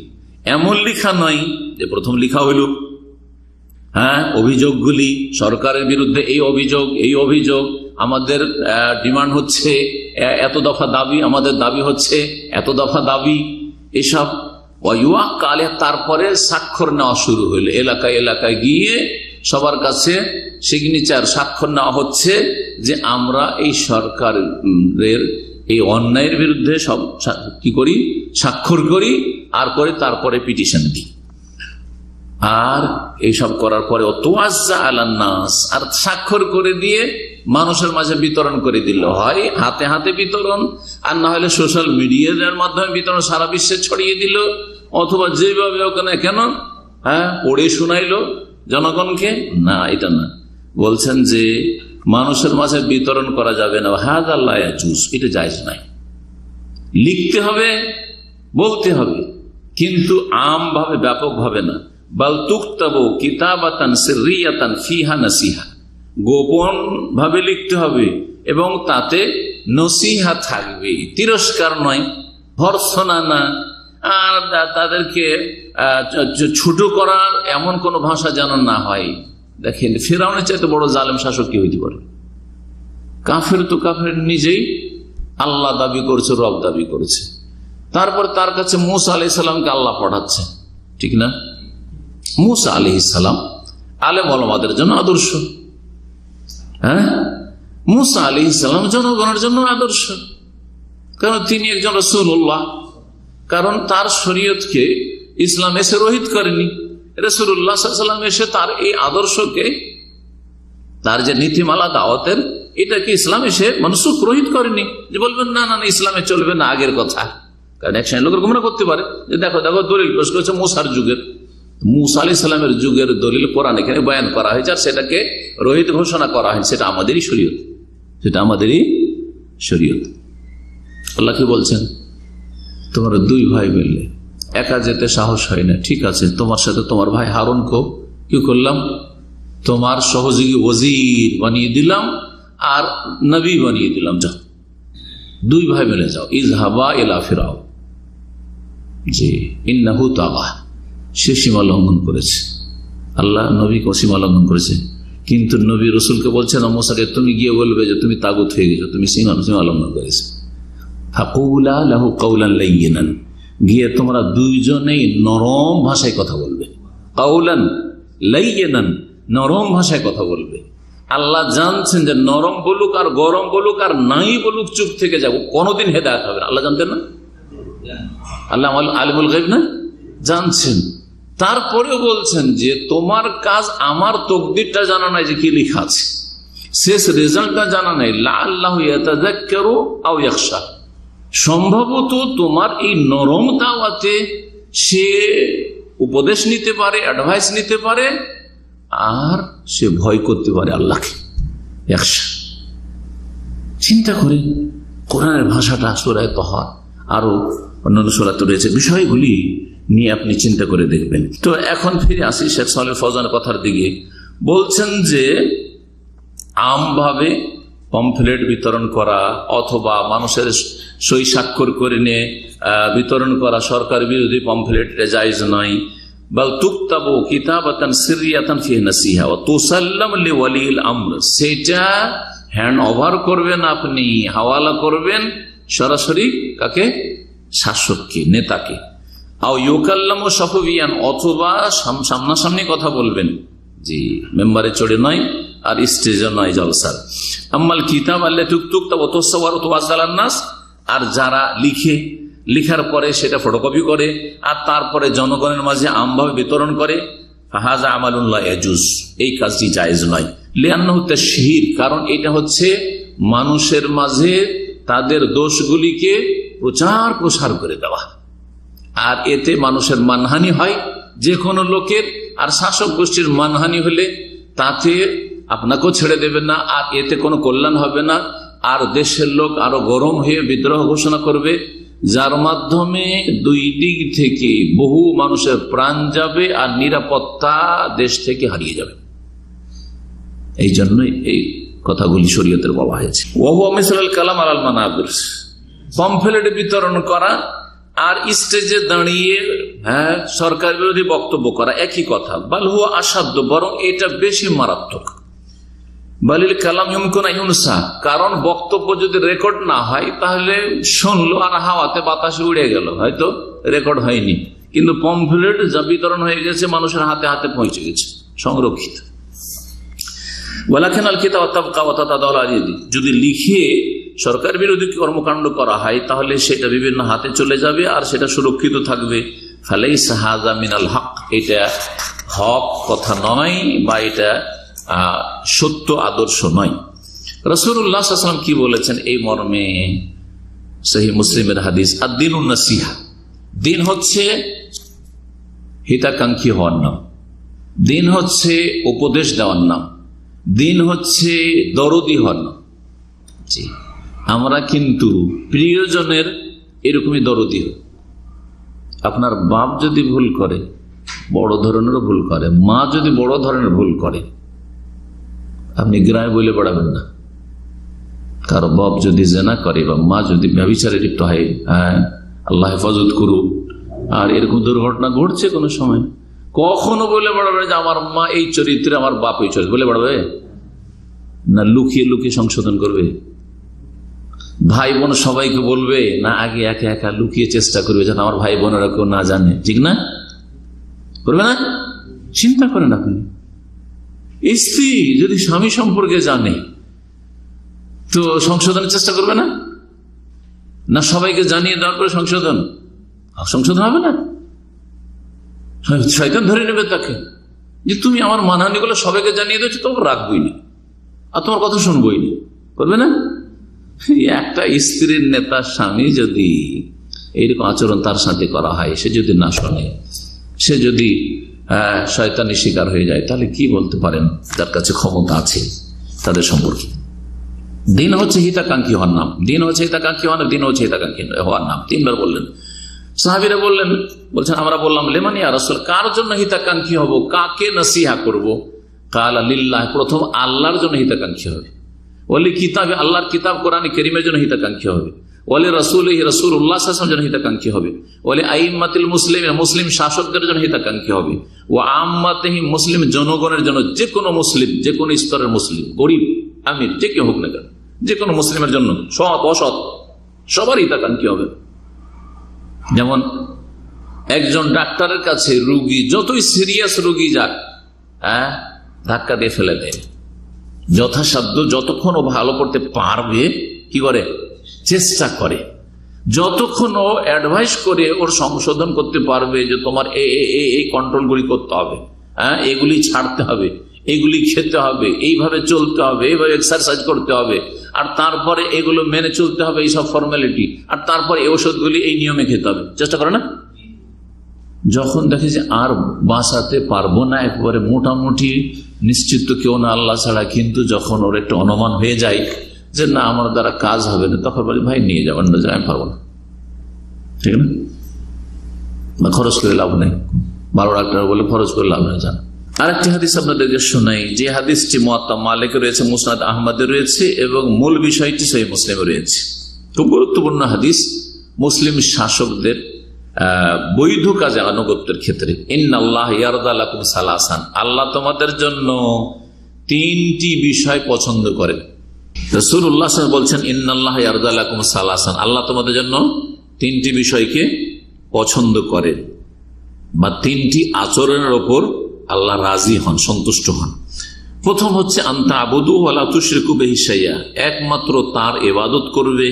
এমন লেখা নয় যে প্রথম লেখা হইল, হ্যাঁ, অভিযোগগুলি সরকারের বিরুদ্ধে, এই অভিযোগ এই অভিযোগ, আমাদের ডিমান্ড হচ্ছে এত দফা দাবি, আমাদের দাবি হচ্ছে এত দফা দাবি, এসব ওয়াইউআক্কা আলাইহা, তারপরে স্বাক্ষর নেওয়া শুরু হইল, এলাকায় এলাকায় গিয়ে সবার কাছে সিগনেচার স্বাক্ষর নেওয়া হচ্ছে যে আমরা এই সরকারের এই অন্যায়ের বিরুদ্ধে সব কি করি, স্বাক্ষর করি, আর করে তারপরে পিটিশন দিই। আর এইসব করার পরে ওয়াজ্জা আলান নাস, আর স্বাক্ষর করে দিয়ে মানুষের মাঝে বিতরণ করে দিল, হয় হাতে হাতে বিতরণ, আর না হলে সোশ্যাল মিডিয়ার মাধ্যমে বিতরণ, সারা বিশ্বে ছড়িয়ে দিল, অথবা যেভাবে ওখানে কেন, হ্যাঁ, পড়ে শোনাইলো জনগণকে, না, এটা না। বলছেন যে মানুষের মাঝে বিতরণ করা যাবে না, হাযা লা ইয়াজুজ, এটা জায়েজ নাই। লিখতে হবে, বলতে হবে, কিন্তু আমভাবে ব্যাপকভাবে না। বাল তুকতাবু কিতাবাতান সিররিয়াতান ফিহা নাসিহা, গোপন ভাবে লিখতে হবে এবং তাতে নসিহা থাকবে, তিরস্কার নয়, ভর্ৎসনা না, আর তাদেরকে ছোট করার এমন কোন ভাষা যেন না হয়। দেখেন ফিরআউনের চাইতে বড় জালেম শাসক কি হইতে পারে? কাফের তো কাফের নিজেই আল্লাহ দাবি করেছে, রব দাবি করেছে, তারপর তার কাছে মূসা আলাইহিস সালামকে আল্লাহ পাঠাচ্ছে, ঠিক না? মূসা আলাইহিস সালাম আলেম ওলামাদের জন্য আদর্শ, হ্যাঁ, মূসা আলাইহিস সালাম জনগণের জন্য আদর্শ, কারণ তিনি একজন রাসূলুল্লাহ, কারণ তার শরীয়তকে ইসলাম এসে রহিত করেনি, রাসূলুল্লাহ সাল্লাল্লাহু আলাইহি ওয়াসাল্লাম এসে তার এই আদর্শকে, তার যে নীতিমালা দাওয়াতের, এটাকে ইসলাম এসে মনসুখ রহিত করেনি, যে বলবেন না না ইসলামে চলবে না আগের কথা। কারণ এক শ্রেণীর লোকের গুমরাহ করতে পারে যে দেখো দেখো দলিল পেশ করেছে মূসার যুগের, মূসা আলাইহিস সালামের যুগের দলিল কোরআন এখানে বয়ান করা হয়েছে, আর সেটাকে রহিত ঘোষণা করা হয়েছে, সেটা আমাদেরই শরীয়ত, সেটা আমাদেরই শরীয়ত। আল্লাহ কি বলছেন? তোমার দুই ভাই মিললে একা যেতে সাহস হয় না, ঠিক আছে, তোমার সাথে তোমার ভাই হারুনকেও কি করলাম, তোমার সহযোগী ওজির বানিয়ে দিলাম আর নবী বানিয়ে দিলাম, যাও দুই ভাই মিলে যাও, ইযহাবা ইলা ফিরআউন, যে ইন্নাহু তাগা, সে সীমা লঙ্ঘন করেছে, আল্লাহ নবীকে সীমা লঙ্ঘন করেছে, কিন্তু নবী রসুলকে বলছে না মুসাকে তুমি গিয়ে বলবে যে তুমি তাগুত হয়ে গেছো, তুমি সীমা লঙ্ঘন করেছো। ফাকুলা লাহু কাওলান লাইয়িনান, গিয়ে তোমরা দুইজনেই নরম ভাষায় কথা বলবে, কাওলান লাইয়িনান, নরম ভাষায় কথা বলবে। আল্লাহ জানছেন যে নরম বলুক আর গরম বলুক আর নাই বলুক চুপ থেকে যাবো, কোনোদিন হেদায়েত হবে না। আল্লাহ জানতেন না? আল্লাহ আলিমুল গায়ব না? জানছেন। তারপরেও বলছেন যে তোমার কাজ আমার তকদিরটা জানা নাই যে কি লেখা আছে, শেষ রেজাল্টটা জানা নাই। লাআল্লাহু ইয়াতাযাক্কারু আও ইয়াখশা, সম্ভবত তোমার এই নরম দাওয়াতে সে উপদেশ নিতে পারে, অ্যাডভাইস নিতে পারে, আর সে ভয় করতে পারে আল্লাহকে। ইয়াখশা, চিন্তা করে কোরআনের ভাষাটা সূরা তাহা আরো অন্যান্য সূরাতে রয়েছে, বিষয়গুলি নিয়ে আপনি চিন্তা করে দেখবেন। তো এখন ফিরে আসি শেখ সালেহ ফৌজানের কথার দিকে। বলছেন যে আমভাবে পমফ্লেট বিতরণ করা অথবা মানুষের সই স্বাক্ষর করে নিয়ে বিতরণ করা সরকার বিরোধী পমফ্লেট জায়েজ নয়। বাল তুকতাবু কিতাবাতান সিররিয়াতান ফিহি নাসিহা ওয়া তুসাল্লাম লিওয়ালিল আমর, সেটা হ্যান্ড ওভার করবেন আপনি, হাওয়ালা করবেন সরাসরি কাকে? শাসককে, নেতাকে। আও ইউকাল্লামু সাফবিয়ান, অথবা সামনাসামনি কথা বলবেন, জি মেম্বারে চড়ে নয় আর স্টেজে নয় জলসার। আম্মাল কিতাব আল্লাতী তুকতাবু ওয়া তুসাওয়ারু ওয়া তুওয়াজ্জালান নাস, আর যারা লিখার পরে সেটা ফটোকপি করে আর তারপরে জনগণের মাঝে আমভাবে বিতরণ করে, ফাহাযা আমালুন লা ইয়াজুজ, এই কাজটি জায়েজ নয়। লিআন্নাহু তাশহীর, কারণ এটা হচ্ছে মানুষের মাঝে তাদের দোষগুলিকে প্রচার প্রসার করে দেওয়া, আর এতে মানুষের মানহানি হয় যে কোনো লোকের, আর শাসক গোষ্ঠীর মানহানি হলে তাতে আপনাকেও ছেড়ে দেবে না, আর এতে কোনো কল্যাণ হবে না, আর দেশের লোক আরো গরম হয়ে বিদ্রোহ ঘোষণা করবে, যার মাধ্যমে দুই দিক থেকে বহু মানুষের প্রাণ যাবে আর নিরাপত্তা দেশ থেকে হারিয়ে যাবে। এই জন্যই এই কথাগুলি শরীয়তের বলা হয়েছে। ওয়া মিসলাল কালাম আলাল মানাবির, পমফ্লেট বিতরণ করা আর স্টেজে দাঁড়িয়ে সরকার বিরোধী বক্তব্য করা একই কথা। বাল হুয়া আসাধ্য, বরং এটা বেশি মারাত্মক। বালিল কালাম ইউমকুন আন ইউনসা, কারণ বক্তব্য যদি রেকর্ড না হয় তাহলে শুনলো আর হাওয়াতে বাতাসে উড়ে গেল, হয়তো রেকর্ড হয়নি, কিন্তু পমফ্লেট যা বিতরণ হয়ে গেছে মানুষের হাতে হাতে পৌঁছে গেছে, সংরক্ষিত। ওয়ালাকিন আল কিতাব তাবকা ওয়া তাতাদাওয়াল আইদি, যদি লিখে সরকার বিরোধী কর্মকাণ্ড করা হয় তাহলে সেটা বিভিন্ন হাতে চলে যাবে আর সেটা সুরক্ষিত থাকবে। ফালাইসা হাযা মিনাল হক, এটা হক কথা নয় বা এটা সত্য আদর্শ নয়। রাসূলুল্লাহ সাল্লাল্লাহু আলাইহি ওয়াসাল্লাম কি বলেছেন এই মর্মে? সহিহ মুসলিমের হাদিস, আদ-দীনুন নাসিহা, দিন হচ্ছে হিতাকাঙ্ক্ষী হওয়ার নাম, দিন হচ্ছে উপদেশ দেওয়ার নাম, দিন হচ্ছে দরদি হওয়ার নাম। জি, আমরা কিন্তু প্রিয়জনের এরকমই দরদি হই। আপনার বাপ যদি ভুল করে, বড় ধরনেরও ভুল করে, মা যদি বড় ধরনের ভুল করে, আপনি গ্রামে বলে বেড়াবেন না। কারো বাপ যদি জেনা করে বা মা যদি ব্যভিচারে লিপ্ত হয়, আল্লাহ হেফাজত করুক, আর এরকম দুর্ঘটনা ঘটছে কোনো সময়, কখনো বলে বেড়াবে যে আমার মা এই চরিত্রে, আমার বাপ এই চরিত্রে, বলে বেড়াবে না? লুকিয়ে লুকিয়ে সংশোধন করবে? ভাই বোন সবাইকে বলবে না আগে একা একা লুকিয়ে চেষ্টা করবে যেন আমার ভাই বোনেরা কেউ না জানে? ঠিক না? করবে না? চিন্তা করেন আপনি, স্ত্রী যদি স্বামী সম্পর্কে জানে তো সংশোধনের চেষ্টা করবে না? না সবাইকে জানিয়ে দেওয়ার পরে সংশোধন হবে না? শয়তান ধরে নেবে তাকে যে তুমি আমার মানহানিগুলো সবাইকে জানিয়ে দিচ্ছ, তোমার রাখবই না আর তোমার কথা শুনবই না। করবে না? একটা স্ত্রীর নেতা স্বামী যদি এইরকম আচরণ তার সাথে করা হয়, সে যদি না শোনে, সে যদি শয়তানি শিকার হয়ে যায়, তাহলে কি বলতে পারেন যার কাছে ক্ষমতা আছে তাদের সম্পর্কে? দিন হচ্ছে হিতাকাঙ্ক্ষী হওয়ার নাম, দিন হচ্ছে হিতাকাঙ্ক্ষী হওয়ার, দিন হচ্ছে হিতাকাঙ্ক্ষী হওয়ার নাম। তিনবার বললেন। সাহাবীরা বলছেন আমরা বললাম লিমান ইয়া রাসূল, কার জন্য হিতাকাঙ্ক্ষী হব, কাকে নসিহা করব? কালা লিল্লাহ, প্রথম আল্লাহর জন্য হিতাকাঙ্ক্ষী হবে। ওলি কিতাবে, আল্লাহর কিতাব কোরআন কারীমের জন্য হিতাকাঙ্ক্ষী হবে। ওলি রাসূলিহি, রাসূলুল্লাহ সাল্লাল্লাহু আলাইহি ওয়াসাল্লামের জন্য হিতাকাঙ্ক্ষী হবে। ওলি আইম্মাতিল মুসলিমিন, মুসলিম শাসকদের জন্য হিতাকাঙ্ক্ষী হবে। ওয়া আম্মাতিহি, মুসলিম জনগণের জন্য, যে কোনো মুসলিম, যে কোনো স্তরের মুসলিম, গরিব আমির যে কেউ হোক না কেন, যে কোনো মুসলিমের জন্য, সৎ অসৎ সবার হিতাকাঙ্ক্ষী হবে। যেমন একজন ডাক্তারের কাছে রোগী, যতই সিরিয়াস রোগী যাক, ধাক্কা দিয়ে ফেলে দেয়, যথাসাধ্য যতক্ষণ ও ভালো করতে পারবে কি করে, চেষ্টা করে। যতক্ষণ ও অ্যাডভাইস করে ওর সংশোধন করতে পারবে যে তোমার এই কন্ট্রোলগুলি করতে হবে, হ্যাঁ, এগুলি ছাড়তে হবে, এগুলি খেতে হবে, এইভাবে চলতে হবে, এইভাবে এক্সারসাইজ করতে হবে, আর তারপরে এগুলো মেনে চলতে হবে, এইসব ফর্মালিটি, আর তারপরে এই ওষুধগুলি এই নিয়মে খেতে হবে, চেষ্টা করে না। যখন দেখে যে আর বাঁচাতে পারবো না, একবারে মোটামুটি নিশ্চিত তো কেউ না আল্লাহ ছাড়া, কিন্তু যখন ওর একটু অনুমান হয়ে যায় যে না আমার দ্বারা কাজ হবে না, তখন বলি ভাই নিয়ে যাবেন না, আমি পারবো না, ঠিক না, খরচ করে লাভ নেই, ভালো ডাক্তার বলে খরচ করে লাভ নেই। জান আরেকটি হাদিস আপনাদেরকে শোনাই, যে হাদিসটি মুয়াত্তা মালিকে রয়েছে, মুসনাদ আহমদে রয়েছে এবং মূল বিষয়টি সহিহ মুসলিমে রয়েছে। খুব গুরুত্বপূর্ণ হাদিস মুসলিম শাসকদের বৈধ কাজে আনুগত্যের ক্ষেত্রে। ইন্নাল্লাহ ইয়ারদা লাকুম সালাসান, আল্লাহ তোমাদের জন্য তিনটি বিষয় পছন্দ করেন। রাসূলুল্লাহ সাল্লাল্লাহু আলাইহি ওয়াসাল্লাম বলছেন ইন্নাল্লাহ ইয়ারদা লাকুম সালাসান, আল্লাহ তোমাদের জন্য তিনটি বিষয়কে পছন্দ করেন, বা তিনটি আচরণের ওপর আল্লাহ রাজি হন, সন্তুষ্ট হন। প্রথম হচ্ছে আনতা আবুদু ওয়ালা তুশরিকু বিহি শাইআ, একমাত্র তার ইবাদত করবে।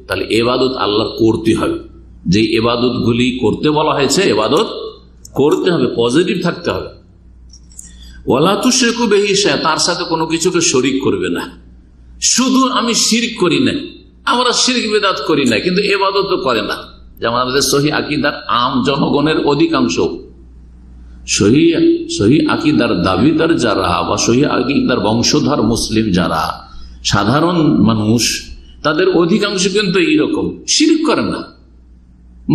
তাহলে ইবাদত আল্লাহর করতে হবে, যে ইবাদত গুলি করতে বলা হয়েছে ইবাদত করতে হবে, পজিটিভ থাকতে হবে। ওয়ালা তুশরিকু বিহি শাইআ, তার সাথে কোনো কিছুকে শরীক করবে না। শুধু আমি শিরক করি না, আমরা শিরক বিদআত করি না, কিন্তু ইবাদত তো করে না। যেমন আমাদের সহিহ আকীদার আম জনগণের অধিকাংশ, সহিহ আকীদার দাবিদার যারা বা সহিহ আকীদার বংশধর মুসলিম যারা সাধারণ মানুষ, তাদের অধিকাংশ কিন্তু এইরকম শিরক করে না,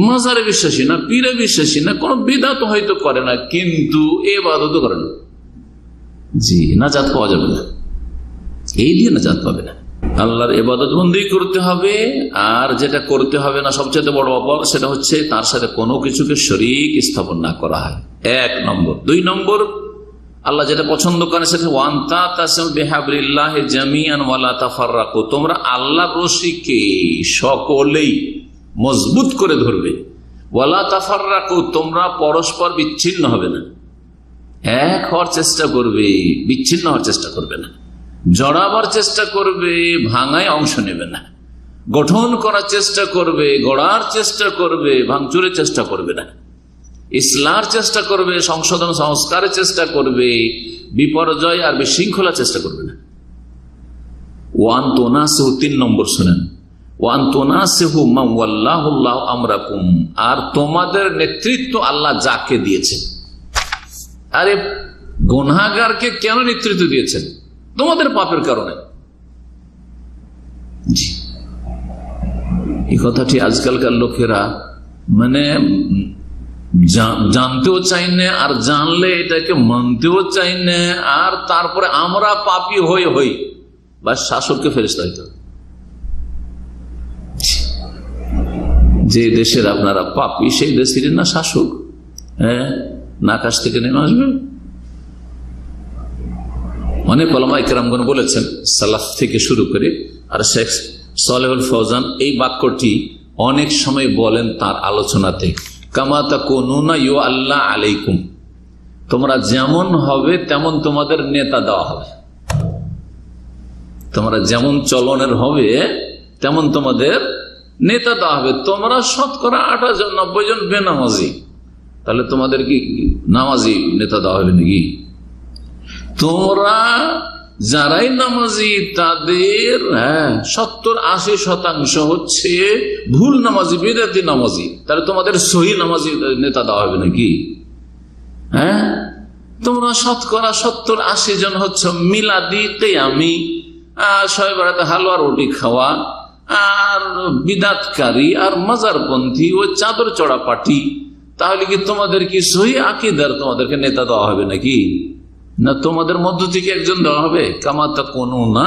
মাজারে বিশ্বাসী না, পীরে বিশ্বাসী না, কোন বিদআত হয়তো করে না, কিন্তু ইবাদত করে না। জি, নাজাত পাওয়া যাবে না, এই দিয়ে নাজাত পাবে না। আল্লাহর ইবাদত বন্দি করতে হবে, আর যেটা করতে হবে না সবচেয়ে বড় অপর, সেটা হচ্ছে তার সাথে কোনো কিছুকে শরীক স্থাপন না করা হয়, এক নম্বর। দুই নম্বর, আল্লাহ যেটা পছন্দ করেন সেটা ওয়ান্তা তাসিমু বিহাবলিল্লাহি জামিআন ওয়ালা তাফাররাকু, তোমরা আল্লাহর রশিকে সকলেই মজবুত করে ধরবে। ওয়ালা তাফাররাকু, তোমরা পরস্পর বিচ্ছিন্ন হবে না, এক হওয়ার চেষ্টা করবে, বিচ্ছিন্ন হওয়ার চেষ্টা করবে না, জড়াবার চেষ্টা করবে, ভাঙায় অংশ নেবে না, গঠন করার চেষ্টা করবে, গড়ার চেষ্টা করবে, ভাঙচুরের চেষ্টা করবে না, ইসলার চেষ্টা করবে, সংশোধন সংস্কারের চেষ্টা করবে, বিপর্যয় আর বিশৃঙ্খলার চেষ্টা করবে না। ওয়ান তুনাসিহু, তিন নম্বর শুনেন, ওয়ান তুনাসিহু মান ওয়াল্লাহুল্লাহু আমরাকুম, আর তোমাদের নেতৃত্ব আল্লাহ যাকে দিয়েছেন। আরে গুনাহগারকে কেন নেতৃত্ব দিয়েছেন? তোমাদের পাপের কারণে। জি, এই কথাটি আজকালকার লোকেরা মানে জানতেও চাই না, আর জানলে এটাকে মানতেও চাই না, আর তারপরে আমরা পাপী হই বা শাসককে ফেরেশতা হইতে হবে। যে দেশের আপনারা পাপী, সেই দেশের না শাসক, হ্যাঁ, না আকাশ থেকে নেমে আসবে। অনেক উলামা ইকরামগণ বলেছেন, সালাফ থেকে শুরু করে, আর শেখ সালেহুল ফৌজান এই বাক্যটি অনেক সময় বলেন তার আলোচনাতে, কামা তাকুনুনা ইউআল্লা আলাইকুম, তোমরা যেমন হবে তেমন তোমাদের নেতা দেওয়া হবে, তোমরা যেমন চলনের হবে তেমন তোমাদের নেতা দেওয়া হবে। তোমরা শতকরা 98-90 জন বেনামাজি, তাহলে তোমাদের কি নামাজি নেতা দেওয়া হবে নাকি? তোমরা যারাই নামাজি তাদের 70-80% হচ্ছে ভুল নামাজি, বিদআতি নামাজি, তাহলে তোমাদের সহি নামাজি নেতা দেওয়া হবে নাকি? হ্যাঁ, তোমরা শতকরা 70-80 জন হচ্ছে মিলাদি কিয়ামি, শবে বরাতে হালুয়া রুটি খাওয়া, আর বিদআতকারী আর মাজারপন্থী ও চাদর চড়া পার্টি, তাহলে কি তোমাদের কি সহি আকীদার তোমাদেরকে নেতা দেওয়া হবে নাকি? না, তোমাদের মধ্য থেকে একজন দেওয়া হবে। কামা তাকুনুনা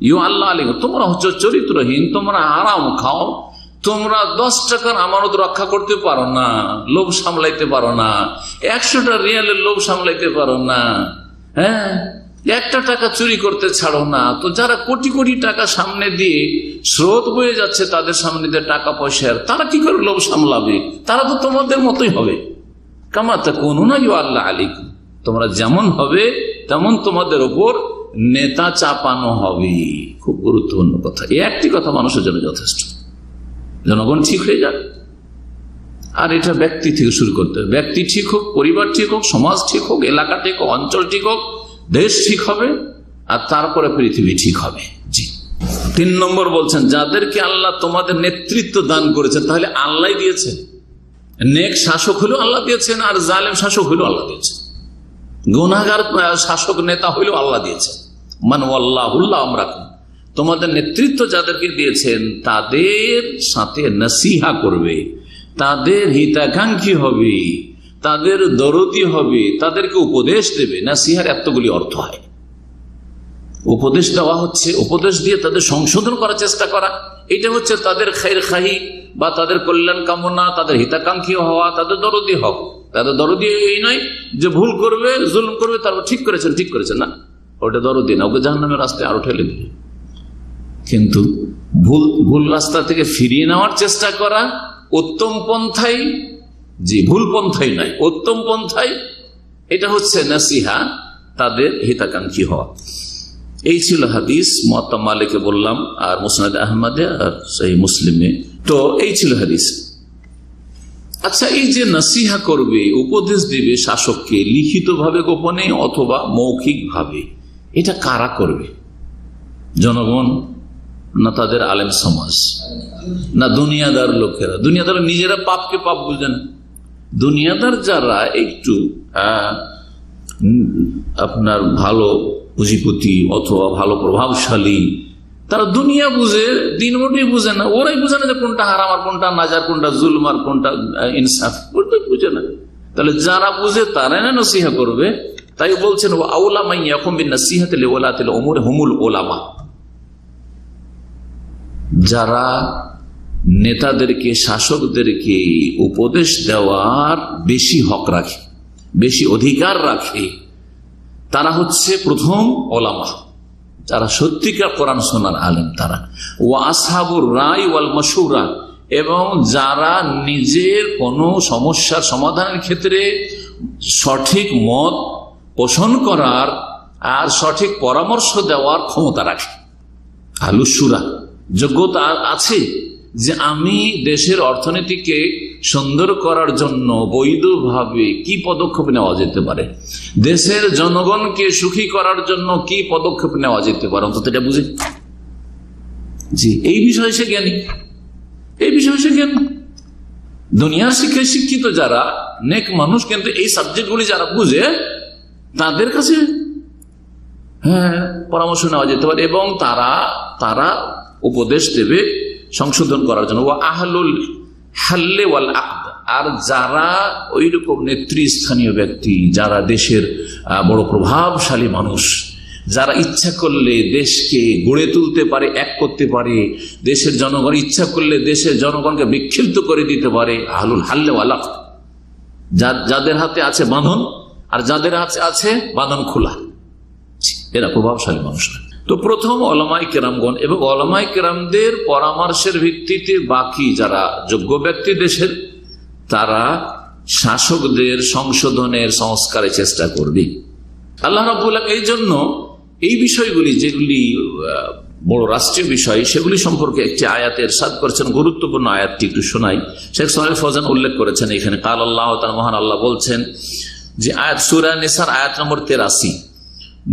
ইউআল্লা আলাইকুম, তোমরা হচ্ছে চরিত্রহীন, তোমরা আরাম খাও, তোমরা 10 টাকার আমানত রক্ষা করতে পারো না, লোভ সামলাইতে পারো না, 100টা রিয়ালের লোভ সামলাইতে পারো না, হ্যাঁ, 1টা টাকা চুরি করতে ছাড়ো না। তো যারা কোটি কোটি টাকা সামনে দিয়ে স্রোত বয়ে যাচ্ছে তাদের সামনে দিয়ে টাকা পয়সার, তারা কি করে লোভ সামলাবে? তারা তো তোমাদের মতোই হবে। কামা তাকুনুনা ইউআল্লা আলাইকুম, তোমরা যেমন হবে তেমন তোমাদের উপর নেতা চাপানো হবে। খুব গুরুত্বপূর্ণ কথা, এই একটি কথা মানুষের জন্য যথেষ্ট। জনগণ ঠিক হয়ে যাক। আর এটা ব্যক্তি থেকে শুরু করতে হবে। ব্যক্তি ঠিক হোক, পরিবার ঠিক হোক, সমাজ ঠিক হোক, এলাকা ঠিক হোক, অঞ্চল ঠিক হোক, দেশ ঠিক হবে, আর তারপরে পৃথিবী ঠিক হবে। জি। 3 নম্বর বলছেন, যাদেরকে আল্লাহ তোমাদের নেতৃত্ব দান করেছেন, তাহলে আল্লাহ দিয়েছেন। নেক শাসক হলেও আল্লাহ দিয়েছেন, আর জালেম শাসক হলেও আল্লাহ দিয়েছেন। গুনাহগার শাসক নেতা হইলেও আল্লাহ দিয়েছেন। মান ওয়াল্লাহুল্লাহ আমরাকুম, তোমাদের নেতৃত্ব যাদেরকে দিয়েছেন তাদের সাথে নসিহা করবে, তাদের হিতাকাঙ্ক্ষী হবে, তাদের দরদি হবে, তাদেরকে উপদেশ দেবে। নসিহার এতগুলি অর্থ হয়। উপদেশ দেওয়া হচ্ছে, উপদেশ দিয়ে তাদের সংশোধন করার চেষ্টা করা, এটা হচ্ছে তাদের খায়ের খাহি বা তাদের কল্যাণ কামনা, তাদের হিতাকাঙ্ক্ষী হওয়া, তাদের দরদি হওয়া। তাদের দরদি এই নয় যে ভুল করবে, জুলুম করবে, তারপর ঠিক করেছেন না, ওটা দরদি না, ওকে জাহান্নামের রাস্তায় আরো ঠেলে দিবে। কিন্তু ভুল রাস্তা থেকে ফিরিয়ে নেওয়ার চেষ্টা করা উত্তম পন্থাই, জি, ভুল পন্থাই নয়, উত্তম পন্থাই, এটা হচ্ছে নসিহা, তাদের হিতাকাঙ্ক্ষী হওয়া। এই ছিল হাদিস। মুয়াত্তা মালিকে বললাম, আর মুসনাদ আহমদে, আর সহিহ মুসলিমে। তো এই ছিল হাদিস। আচ্ছা, এই যে নসিহা করবে, উপদেশ দিবে শাসককে, লিখিত ভাবে গোপনে অথবা মৌখিক ভাবে, এটা কারা করবে? জনগণ না তাদের আলেম সমাজ, না দুনিয়াদার লোকেরা? দুনিয়াদার নিজেরা পাপকে পাপ বুঝেন। দুনিয়াদার যারা একটু আপনার ভালো পুঁজিপতি অথবা ভালো প্রভাবশালী, তারা দুনিয়া বুঝে, দিন মোটেই বুঝে না। ওরাই বুঝে না যে কোনটা হারাম আর কোনটা নাজার, কোনটা জুলম আর কোনটা ইনসাফ, ওটাই বুঝে না। তাহলে যারা বুঝে তারাই না নসিহা করবে। তাই বলছেন আউলা মাইয়াকুম বিন-নসিহাতি লিওলাতিল উমুর হুমুল উলামা, যারা নেতাদেরকে, শাসকদেরকে উপদেশ দেওয়ার বেশি হক রাখে, বেশি অধিকার রাখে, তারা হচ্ছে প্রথম ওলামা, যারা সত্যিকার কোরআন শোনার আলেম তারা। ওয়া আসহাবুর রায় ওয়াল মাশউরা, এবং যারা নিজের কোনো সমস্যার সমাধানের ক্ষেত্রে সঠিক মত পোষণ করার আর সঠিক পরামর্শ দেওয়ার ক্ষমতা রাখে। আলুসুরা, যোগ্যতা আছে যে আমি দেশের অর্থনীতিকে সুন্দর করার জন্য বৈধভাবে কি পদক্ষেপ নেওয়া যেতে পারে, দেশের জনগণকে সুখী করার জন্য কি পদক্ষেপ নেওয়া যেতে পারে, অন্তত এটা বুঝে। জি, এই বিষয়ে সে জ্ঞানী, এই বিষয়ে সে জ্ঞানী। দুনিয়ার শিক্ষায় শিক্ষিত যারা নেক মানুষ, কিন্তু এই সাবজেক্টগুলি যারা বুঝে, তাদের কাছে পরামর্শ নেওয়া যেতে পারে, এবং তারা উপদেশ দেবে সংশোধন করার জন্য। ওয়া আহলুল হাল্লে ওয়াল আকদ, আর যারা ওই রকম নেতৃস্থানীয় ব্যক্তি, যারা দেশের বড় প্রভাবশালী মানুষ, যারা ইচ্ছা করলে দেশকে গড়ে তুলতে পারে, এক করতে পারে, দেশের জনগণ ইচ্ছা করলে দেশের জনগণকে বিক্ষিপ্ত করে দিতে পারে। আহলুল হাল্লে ওয়াল আকদ, যাদের হাতে আছে বাঁধন আর যাদের হাতে আছে বাঁধন খোলা, এরা প্রভাবশালী মানুষ। তো প্রথম ওলামায়ে কেরামগণ, এবং ওলামায়ে কেরামদের পরামর্শের ভিত্তিতে বাকি যারা যোগ্য ব্যক্তি দেশের, তারা শাসকদের সংশোধনের, সংস্কারের চেষ্টা করবে। আল্লাহ রাব্বুল আলামিন এই জন্য এই বিষয়গুলি, যেগুলি বড় রাষ্ট্রীয় বিষয়, সেগুলি সম্পর্কে একটি আয়াতে ইরশাদ করেছেন। গুরুত্বপূর্ণ আয়াতটি একটু শোনাই। শেখ সালেহ ফৌজান উল্লেখ করেছেন এখানে। কাল আল্লাহ তাআলা, মহান আল্লাহ বলছেন যে আয়াত, সূরা নিসার আয়াত নম্বর 83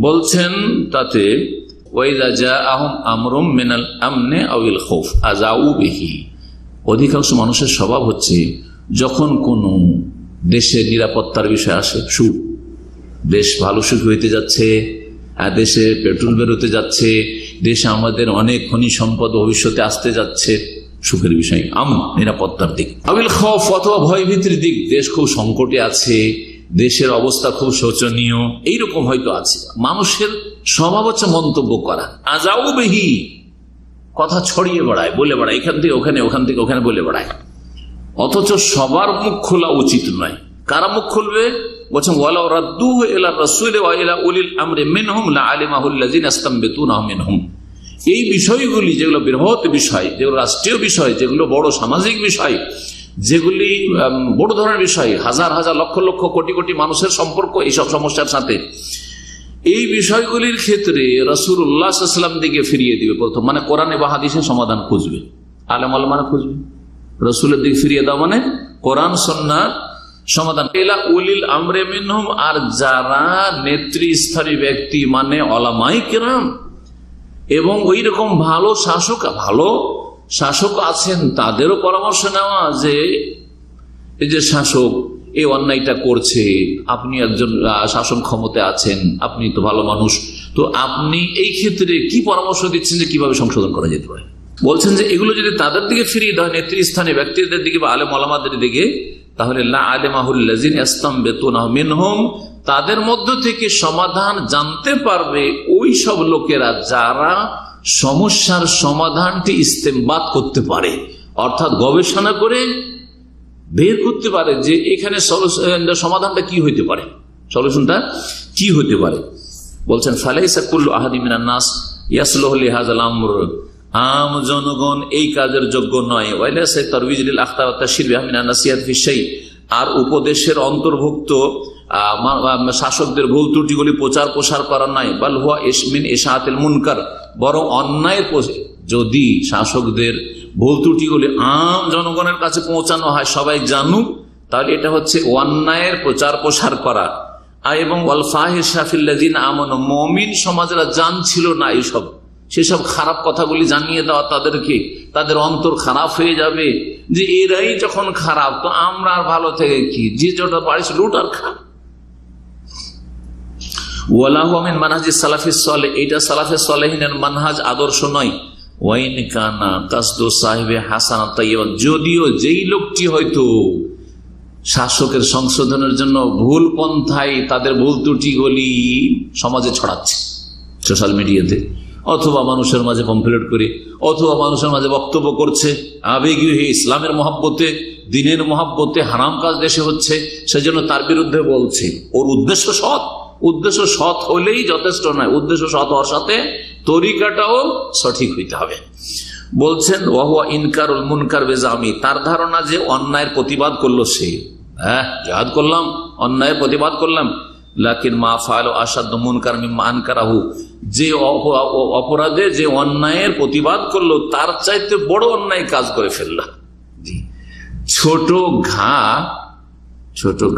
বলছেন, তাতে অধিকাংশ মানুষের স্বভাব হচ্ছে, যখন কোন দেশের নিরাপত্তার বিষয় আসে, সুখ, দেশ ভালো সুখ হইতে যাচ্ছে, দেশে পেট্রোল বেরোতে যাচ্ছে, দেশে আমাদের অনেক খনি সম্পদ ভবিষ্যতে আসতে যাচ্ছে, সুখের বিষয়, নিরাপত্তার দিক। আবিল খৌফ, অথবা ভয়ভীতির দিক, দেশ খুব সংকটে আছে, দেশের অবস্থা খুব শোচনীয়, এইরকম হয়তো আছে। মানুষের স্বভাব হচ্ছে মন্তব্য করা, আজাউ বেহি, কথা ছড়িয়ে বেড়ায়, বলে বেড়ায়, এখান থেকে ওখানে, ওখান থেকে ওখানে বলে বেড়ায়, অথচ সবার মুখ খোলা উচিত নয়। কারা মুখ খুলবে? বলছেন ওয়ালাউ রাদ্দুহু ইলা রাসূলি ওয়া ইলা উলিল আমরি মিনহুম লাআলিমাহু আল্লাযিনা ইসতামবিতুনাহু মিনহুম। এই বিষয়গুলি, যেগুলো বৃহৎ বিষয়, যেগুলো রাষ্ট্রীয় বিষয়, যেগুলো বড় সামাজিক বিষয়, যেগুলি বড় ধরনের বিষয়, হাজার হাজার লক্ষ লক্ষ কোটি কোটি মানুষের সম্পর্ক এইসব সমস্যার সাথে, এই বিষয়গুলির ক্ষেত্রে রাসূলুল্লাহ সাল্লাল্লাহু আলাইহি ওয়াসাল্লাম দিকে ফিরিয়ে দিবে প্রথম, মানে কোরআনে বা হাদিসে সমাধান খুঁজবে, আলেম ওলামারা খুঁজবে। রসুলের দিকে ফিরিয়ে দাও মানে কোরআন সুন্নাহর সমাধান। উলিল আমরে মিনহুম, আর যারা নেতৃস্থানীয় ব্যক্তি মানে ওলামাই কেরাম এবং ওই রকম ভালো শাসক আছেন, তাদেরও পরামর্শ নেওয়া যে এই যে শাসক এই অন্যায়টা করছে, আপনি একজন শাসন ক্ষমতায় আছেন, আপনি তো ভালো মানুষ, তো আপনি এই ক্ষেত্রে কি পরামর্শ দিচ্ছেন যে কিভাবে সংশোধন করা যেতে পারে। বলছেন যে এগুলো যদি তাদের দিকে ফিরিয়ে দেওয়া হয়, নেতৃস্থানীয় ব্যক্তিদের দিকে বা আলেম ওলামাদের দিকে, তাহলে লা আলেমাহুল্লাযিন ইসতামবিতুনা মিনহুম, তাদের মধ্য থেকে সমাধান জানতে পারবে ওই সব লোকেরা যারা সমস্যার সমাধানটি ইস্তেমবাত করতে পারে, অর্থাৎ গবেষণা করে বের করতে পারে যে এখানে সমাধানটা কি হইতে পারে, সলিউশনটা কি হতে পারে। বলছেন ফালাইসা কুল্লু আহাদিন মিনান নাস ইয়াসলুহু লিহাযাল আমর, আম জনগণ এই কাজের যোগ্য নয়। ওয়াইলাসা তারওয়িজ লিল আখতা ওয়া তাশহীর বিহা মিনান নাসিহাত ফি শাই, আর উপদেশের অন্তর্ভুক্ত শাসকদের ভুল ত্রুটিগুলি প্রচার প্রসার করা নয়। বাল হুয়া ইসমিন ইশাআতিল মুনকার, বরং অন্যায় যদি শাসকদের ভুল ত্রুটিগুলি আম জনগণের কাছে পৌঁছানো হয়, সবাই জানুক, তাহলে এটা হচ্ছে অন্যায়ের প্রচার প্রসার করা। এবং ওয়াল ফাহিশা ফিল লাযিনা আমানু, মুমিন সমাজেরা জানছিল না এইসব, সেসব খারাপ কথাগুলি জানিয়ে দেওয়া তাদেরকে, তাদের অন্তর খারাপ হয়ে যাবে যে এরাই যখন খারাপ তো আমরা আর ভালো থেকে কি, যে যেটা পারিস লুট আর খা। ওয়ালাহু মিন মানহাজিস সালাফিস সালেহ, এটা সালাফে সালেহিনের মানহাজ আদর্শ নয়। ওয়াইন কানা কাসদু সাহিবে হাসানা তাইয়্যিবা, যদিও যেই লোকটি হয়তো শাসকের সংশোধনের জন্য ভুল পন্থায় তাদের ভুল ত্রুটিগুলি সমাজে ছড়াচ্ছে সোশ্যাল মিডিয়াতে, অথবা মানুষের মাঝে পম্পলেট করে, অথবা মানুষের মাঝে বক্তব্য করছে আবেগী হয়ে, ইসলামের মহাব্বতে, দিনের মহাব্বতে হারাম কাজ দেশে হচ্ছে, সেজন্য তার বিরুদ্ধে বলছে। ওর উদ্দেশ্য সৎ হলেই যথেষ্ট নয়, উদ্দেশ্য সৎ হওয়ার সাথে তরিকাটাও সঠিক হইতে হবে। বলছেন ওয়াহুয়া ইনকারুল মুনকার বেজামি, তার ধারণা যে অন্যায়ের প্রতিবাদ করলো সে, জিহাদ করলাম, অন্যায়ের প্রতিবাদ করলাম, লাকিন মা ফাআলু আশাদ্দু মুনকার মিম্মা আনকারাহু, যে অপরাধে যে অন্যায়ের প্রতিবাদ করলো তার চাইতে বড় অন্যায় কাজ করে ফেলল। ছোট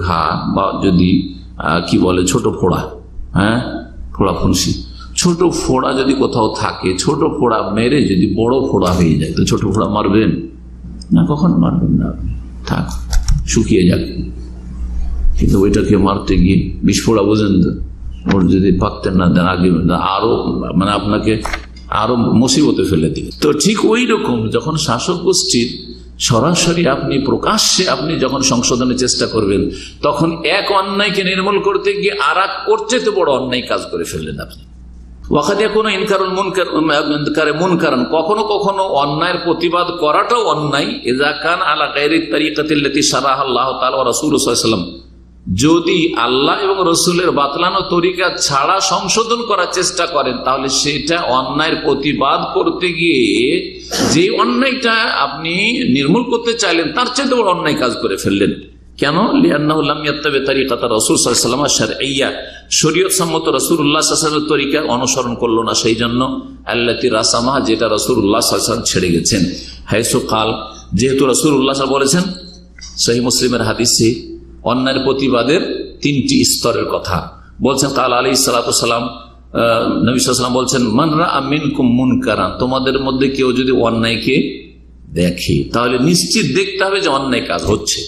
ঘা বা যদি কি বলে ছোট ফোড়া, ফোড়া ফুলসি, ছোট ফোড়া যদি কোথাও থাকে, ছোট ফোড়া মেরে যদি বড় ফোড়া হয়ে যায় তো ছোট ফোড়া মারবেন না? কখন মারবেন না, থাক শুকিয়ে যাক। কিন্তু ওইটাকে মারতে গিয়ে বিস্ফোড়া বোঝেন তো, ওর যদি পাকতেন না দেন আগে আরো মানে আপনাকে আরো মুসিবতে ফেলে দিবে। তো ঠিক ওই রকম যখন শাসক গোষ্ঠীর সরাসরি আপনি প্রকাশ্যে আপনি যখন সংশোধনের চেষ্টা করবেন, তখন এক অন্যায়কে নির্মূল করতে গিয়ে আর এক করতে তো বড় অন্যায় কাজ করে ফেললেন আপনি। কখনো কখনো অন্যায়ের প্রতিবাদ করাটাও অন্যায়, যদি আল্লাহ এবং রসুলের বাতলানো তরিকা ছাড়া সংশোধন করার চেষ্টা করেন, তাহলে সেটা অন্যায়ের প্রতিবাদ করতে গিয়ে যে অন্যায়টা আপনি নির্মূল করতে চাইলেন তার চেয়ে বড় অন্যায় কাজ করে ফেললেন। কেন? শরীয়ত সম্মত রাসূলুল্লাহ সাল্লাল্লাহু আলাইহি ওয়াসাল্লামের তরিকা অনুসরণ করলো না, সেই জন্য আল্লাতী রাসামাহা, যেটা রাসূলুল্লাহ সাল্লাল্লাহু আলাইহি ওয়াসাল্লাম ছেড়ে গেছেন। হাইসু কাল, যেহেতু রাসূলুল্লাহ সাল্লাল্লাহু আলাইহি ওয়াসাল্লাম বলেছেন সহিহ মুসলিমের হাদিসে অন্যায়ের প্রতিবাদের তিনটি স্তরের কথা বলছেন। কাল আলাইহিস সালাতু ওয়াস সালাম, নবী সাল্লাল্লাহু আলাইহি ওয়াসাল্লাম বলছেন, মান রাআ মিনকুম মুনকারান, তোমাদের মধ্যে কেউ যদি অন্যায়কে দেখে তাহলে নিশ্চিত দেখতে হবে যে অন্যায় কাজ হচ্ছে।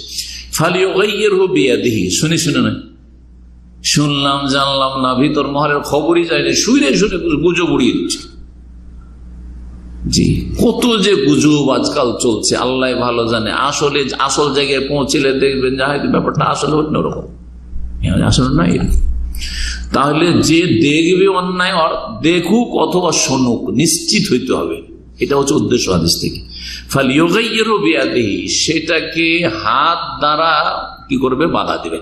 ফালিয়ুগাইয়িরহু বিয়াদিহি, শুনে না শুনলাম জানলাম না, ভিতর মহলের খবরই যায় না, শুনে গুজব উড়িয়ে দিচ্ছে। জি, কত যে গুজব আজকাল চলছে আল্লাহ ভালো জানে। আসলে আসল জায়গায় পৌঁছলে দেখবেন যে ব্যাপারটা আসলে অন্যরকম, আসলে নাই। তাহলে যে দেখবে অন্যায় দেখুক অথবা শুনুক, নিশ্চিত হইতে হবে, এটা হচ্ছে উদ্দেশ্য হাদিস থেকে। ফালিয়ুগাইয়িরহু বিয়াদিহি, সেটাকে হাত দ্বারা কি করবে? বাধা দিবে,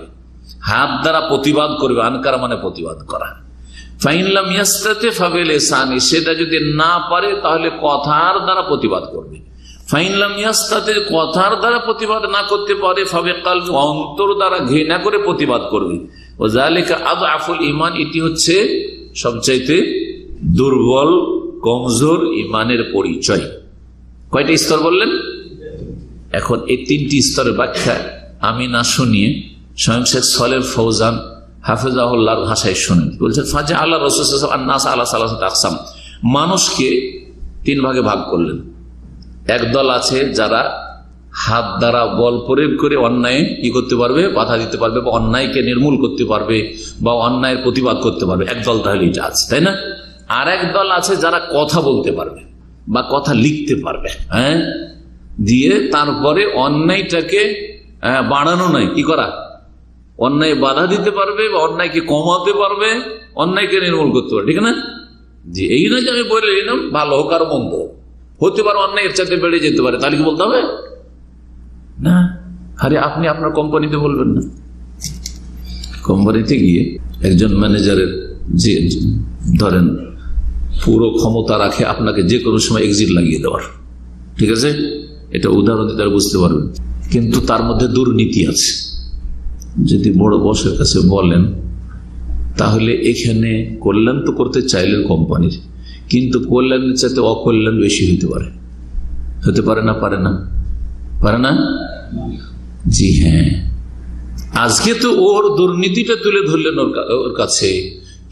হাত দ্বারা প্রতিবাদ করবে। আনকার মানে প্রতিবাদ করা। ফাইন লাম ইয়াস্তাতি ফাবিলিসানি, সেটা যদি না পারে তাহলে কথার দ্বারা প্রতিবাদ করবে। ফাইন লাম ইয়াস্তাতি, কথার দ্বারা প্রতিবাদ না করতে পারে, ফাবিকলবি, অন্তর দ্বারা ঘৃণা করে প্রতিবাদ করবে। ওয়া যালিকা আযআফুল ঈমান, এটি হচ্ছে সবচাইতে দুর্বল কমজোর ঈমানের পরিচয়। কয়টা স্তর বললেন? এখন এই 3টি স্তরের ব্যাখ্যা আমি না শুনিয়ে স্বয়ং শেখ সলেহ ফৌজান হাফেজাহুল্লাহর ভাষায় শুনেন। বলছেন ফাজা আল্লাহ রাসূল সাল্লাল্লাহু আলাইহি ওয়াসাল্লাম আলা সালাসাতি আকসাম, মানুষকে 3 ভাগে ভাগ করলেন। একদল আছে যারা হাত দ্বারা বল প্রয়োগ করে অন্যায় কি করতে পারবে, বাধা দিতে পারবে, বা অন্যায়কে নির্মূল করতে পারবে, বা অন্যায়ের প্রতিবাদ করতে পারবে। একদল তাহলে এটা আছে, তাই না? আর একদল আছে যারা কথা বলতে পারবে বা কথা লিখতে পারবে, হ্যাঁ, দিয়ে তারপরে অন্যায়টাকে বাড়ানো নয়, কি করা, অন্যায় বাধা দিতে পারবে বা অন্যায়কে কমাতে পারবে, অন্যায়কে নির্মূল করতে পারবে, ঠিক না? জি, এই নয় যে আমি বলে নিলাম ভালো হোক আর মন্দ হতে পারে, অন্যায়ের চাইতে বেড়ে যেতে পারে, তাহলে কি বলতে হবে না? আরে আপনি আপনার কোম্পানিতে বলবেন না, কোম্পানিতে গিয়ে একজন ম্যানেজারের যে ধরেন পুরো ক্ষমতা রাখে আপনাকে যে কোনো সময় এক্সিট লাগিয়ে দেওয়ার, ঠিক আছে, এটা উদাহরণ দিতে বুঝতে পারবেন, কিন্তু তার মধ্যে দুর্নীতি আছে। যদি বড় বসের কাছে বলেন তাহলে এখানে কল্যাণ তো করতে চাইলেন কোম্পানির, কিন্তু কল্যাণের চাইতে অকল্যাণ বেশি হতে পারে, হতে পারে না? পারে না? পারে না? জি হ্যাঁ, আজকে তো ওর দুর্নীতিটা তুলে ধরলেন ওর কাছে,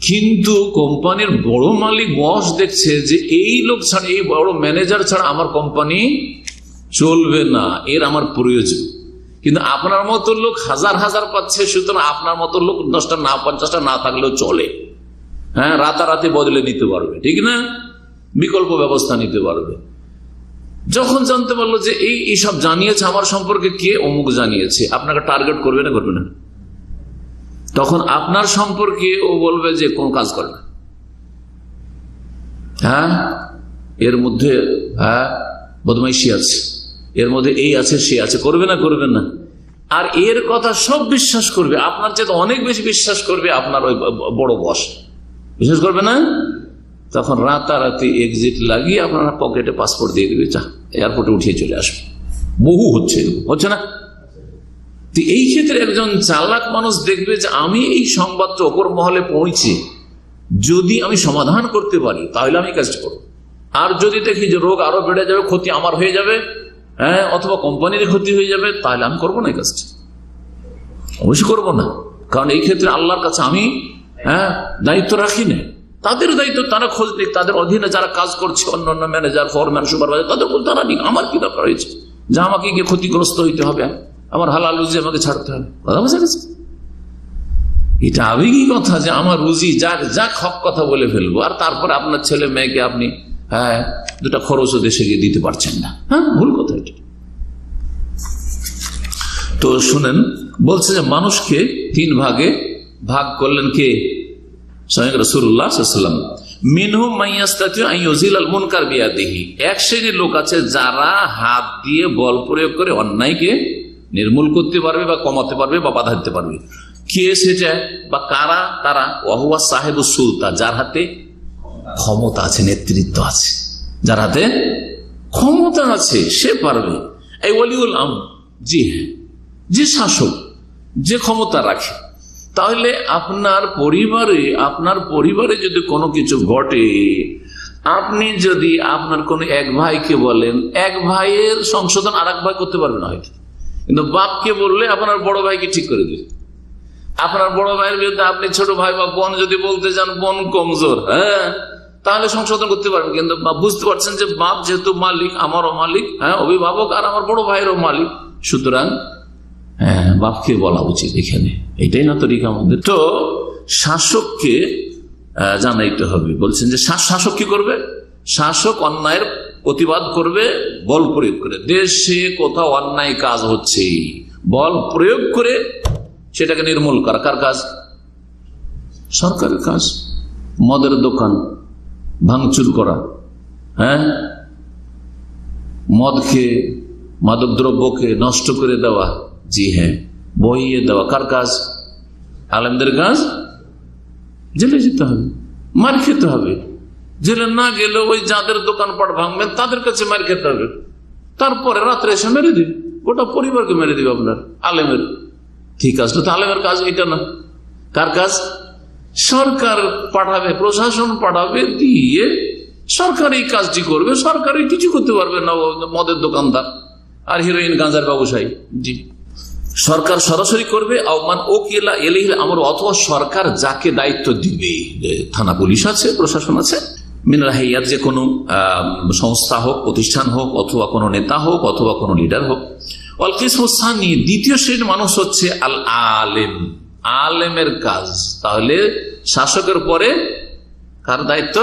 কিন্তু কোম্পানির বড় মালিক বস দেখছে যে এই লোক ছাড়া, এই বড় ম্যানেজার ছাড়া আমার কোম্পানি চলবে না, এর আমার প্রয়োজন। কিন্তু আপনার মতো লোক হাজার হাজার পাচ্ছে, সুতরাং আপনার মতো লোক 10টা না 50টা না থাকলেও চলে, হ্যাঁ, রাতারাতি বদলে নিতে পারবে, ঠিক না, বিকল্প ব্যবস্থা নিতে পারবে। যখন জানতে পারলো যে এই সব জানিয়েছে আমার সম্পর্কে, কে অমুক জানিয়েছে, আপনাকে টার্গেট করবে না, করবে না? তখন আপনার সম্পর্কে ও বলবে যে কোন কাজ করে না, হ্যাঁ, এর মধ্যে হ্যাঁ বদমাইশি আছে, এর মধ্যে এই আছে সে আছে, করবে না, করবে না? আর এর কথা সব বিশ্বাস করবে, আপনার চেয়ে অনেক বেশি বিশ্বাস করবে আপনার ওই বড় বস, বিশ্বাস করবে না? তখন রাতারাতি এক্সিট লাগিয়ে আপনার পকেটে পাসপোর্ট দিয়ে দেবে, চা এয়ারপোর্টে উঠিয়ে চলে আসবে। বহু হচ্ছে, হচ্ছে না? তো এই ক্ষেত্রে একজন চালাক মানুষ দেখবে যে আমি এই সংবাদটা অপর মহলে পৌঁছে যদি আমি সমাধান করতে পারি তাহলে আমি কাজটা করবো, আর যদি দেখি যে রোগ আরো বেড়ে যাবে, ক্ষতি আমার হয়ে যাবে, হ্যাঁ, অথবা কোম্পানির ক্ষতি হয়ে যাবে, তাহলে আমি করবো না এই কাজটা, অবশ্যই করবো না। কারণ এই ক্ষেত্রে আল্লাহর কাছে আমি দায়িত্ব রাখি না, তাদের দায়িত্ব তারা খোঁজ নিক, তাদের অধীনে যারা কাজ করছে অন্যান্য ম্যানেজার, ফোরম্যান, সুপারভাইজার, তাদের বলতে তারা নিক, আমার কি দরকার হয়েছে যে আমাকে গিয়ে ক্ষতিগ্রস্ত হইতে হবে, আমার হালাল রুজি আমাকে ছাড়তে হবে, কথা বুঝে গেছে? এটা আবেগী কথা যে আমার রুজি যা হক কথা বলে ফেলবো, আর তারপরে আপনার ছেলে মেয়েকে আপনি দুটা খরচও দেশে গিয়ে দিতে পারছেন না, হ্যাঁ, ভুল কথা এটা। তো শুনেন, বলছে যে মানুষকে 3 ভাগে ভাগ করলেন কে? স্বয়ং রাসূলুল্লাহ সাল্লাল্লাহু আলাইহি ওয়াসাল্লাম। মিনহুম মাইয়াস্তাতিউ আন ইউজিলাল মুনকার বিয়াদিহি, এক শ্রেণীর লোক আছে যারা হাত দিয়ে বল প্রয়োগ করে অন্যায়কে নির্মূল করতে পারবে বা কমাতে পারবে বা বাধা দিতে পারবে। কে সেটা বা কারা? তারা ওয়াহুয়া সাহেবুস সুলতা, যার হাতে ক্ষমতা আছে, নেতৃত্ব আছে, যার হাতে ক্ষমতা আছে সে পারবে। এই ওয়ালিউল আমর, জি হ্যাঁ, যে শাসক, যে ক্ষমতা রাখে। তাহলে আপনার পরিবারে যদি কোনো কিছু ঘটে, আপনি যদি আপনার কোন এক ভাইকে বলেন, এক ভাইয়ের সংশোধন আর এক ভাই করতে পারবে না হয়তো, কিন্তু বাপকে বললে আপনার বড় ভাইকে ঠিক করে দেবে। আপনার বড় ভাইয়ের বিরুদ্ধে আপনি ছোট ভাই বা বোন যদি বলতে যান বোন কমজোর, হ্যাঁ, তাহলে সংশোধন করতে পারবেন। কিন্তু বুঝতে পারছেন যে বাপ যেহেতু মালিক, আমারও মালিক, হ্যাঁ, অভিভাবক, আর আমার বড় ভাইয়েরও মালিক, সুতরাং হ্যাঁ বাপকে বলা উচিত এখানে, এটাই না তরিকা আমাদের। তো শাসককে জানাইতে হবে। বলছেন যে শাসক কি করবে? শাসক অন্যায়ের প্রতিবাদ করবে বল প্রয়োগ করে। দেশে কোথাও অন্যায় কাজ হচ্ছে, বল প্রয়োগ করে সেটাকে নির্মূল করা কার কাজ? সরকারের কাজ। মদের দোকান ভাঙচুর করা, হ্যাঁ, মদ খেয়ে মাদক দ্রব্যকে নষ্ট করে দেওয়া, জি হ্যাঁ, বইয়ে দেওয়া কার কাজ? আলেমদের কাজ। জেলে যেতে হবে, মার খেতে হবে, জেলে না গেলে ওই যাদের দোকানপাট ভাঙবেন তাদের কাছে মার খেতে হবে, তারপরে রাত্রে এসে মেরে দিবে, গোটা পরিবারকে মেরে দিবে আপনার আলেমের। ঠিক আছে, তো আলেমের কাজ এটা না, কার কাজ? সরকার পাঠাবে, প্রশাসন পাঠাবে, দিয়ে সরকার এই কাজটি করবে। সরকার কিছু করতে পারবে না মদের দোকানদার, আর হিরোইন গাঁজার ব্যবসায়ী। জি, সরকার সরাসরি করবে। আওমান ওকিলা এলাইহিল আমর, অথবা সরকার যাকে দায়িত্ব দিবে, থানা পুলিশ আছে, প্রশাসন আছে, মিনাল হাইয়াত, যে কোনো সংস্থা হোক, প্রতিষ্ঠান হোক, অথবা কোনো নেতা হোক, অথবা কোনো লিডার হোক। ওয়াল কিসমু সানি, দ্বিতীয় শ্রেণীর মানুষ হচ্ছে আল আলেম, আলেমের কাজ। তাহলে শাসকের পরে কার দায়িত্ব?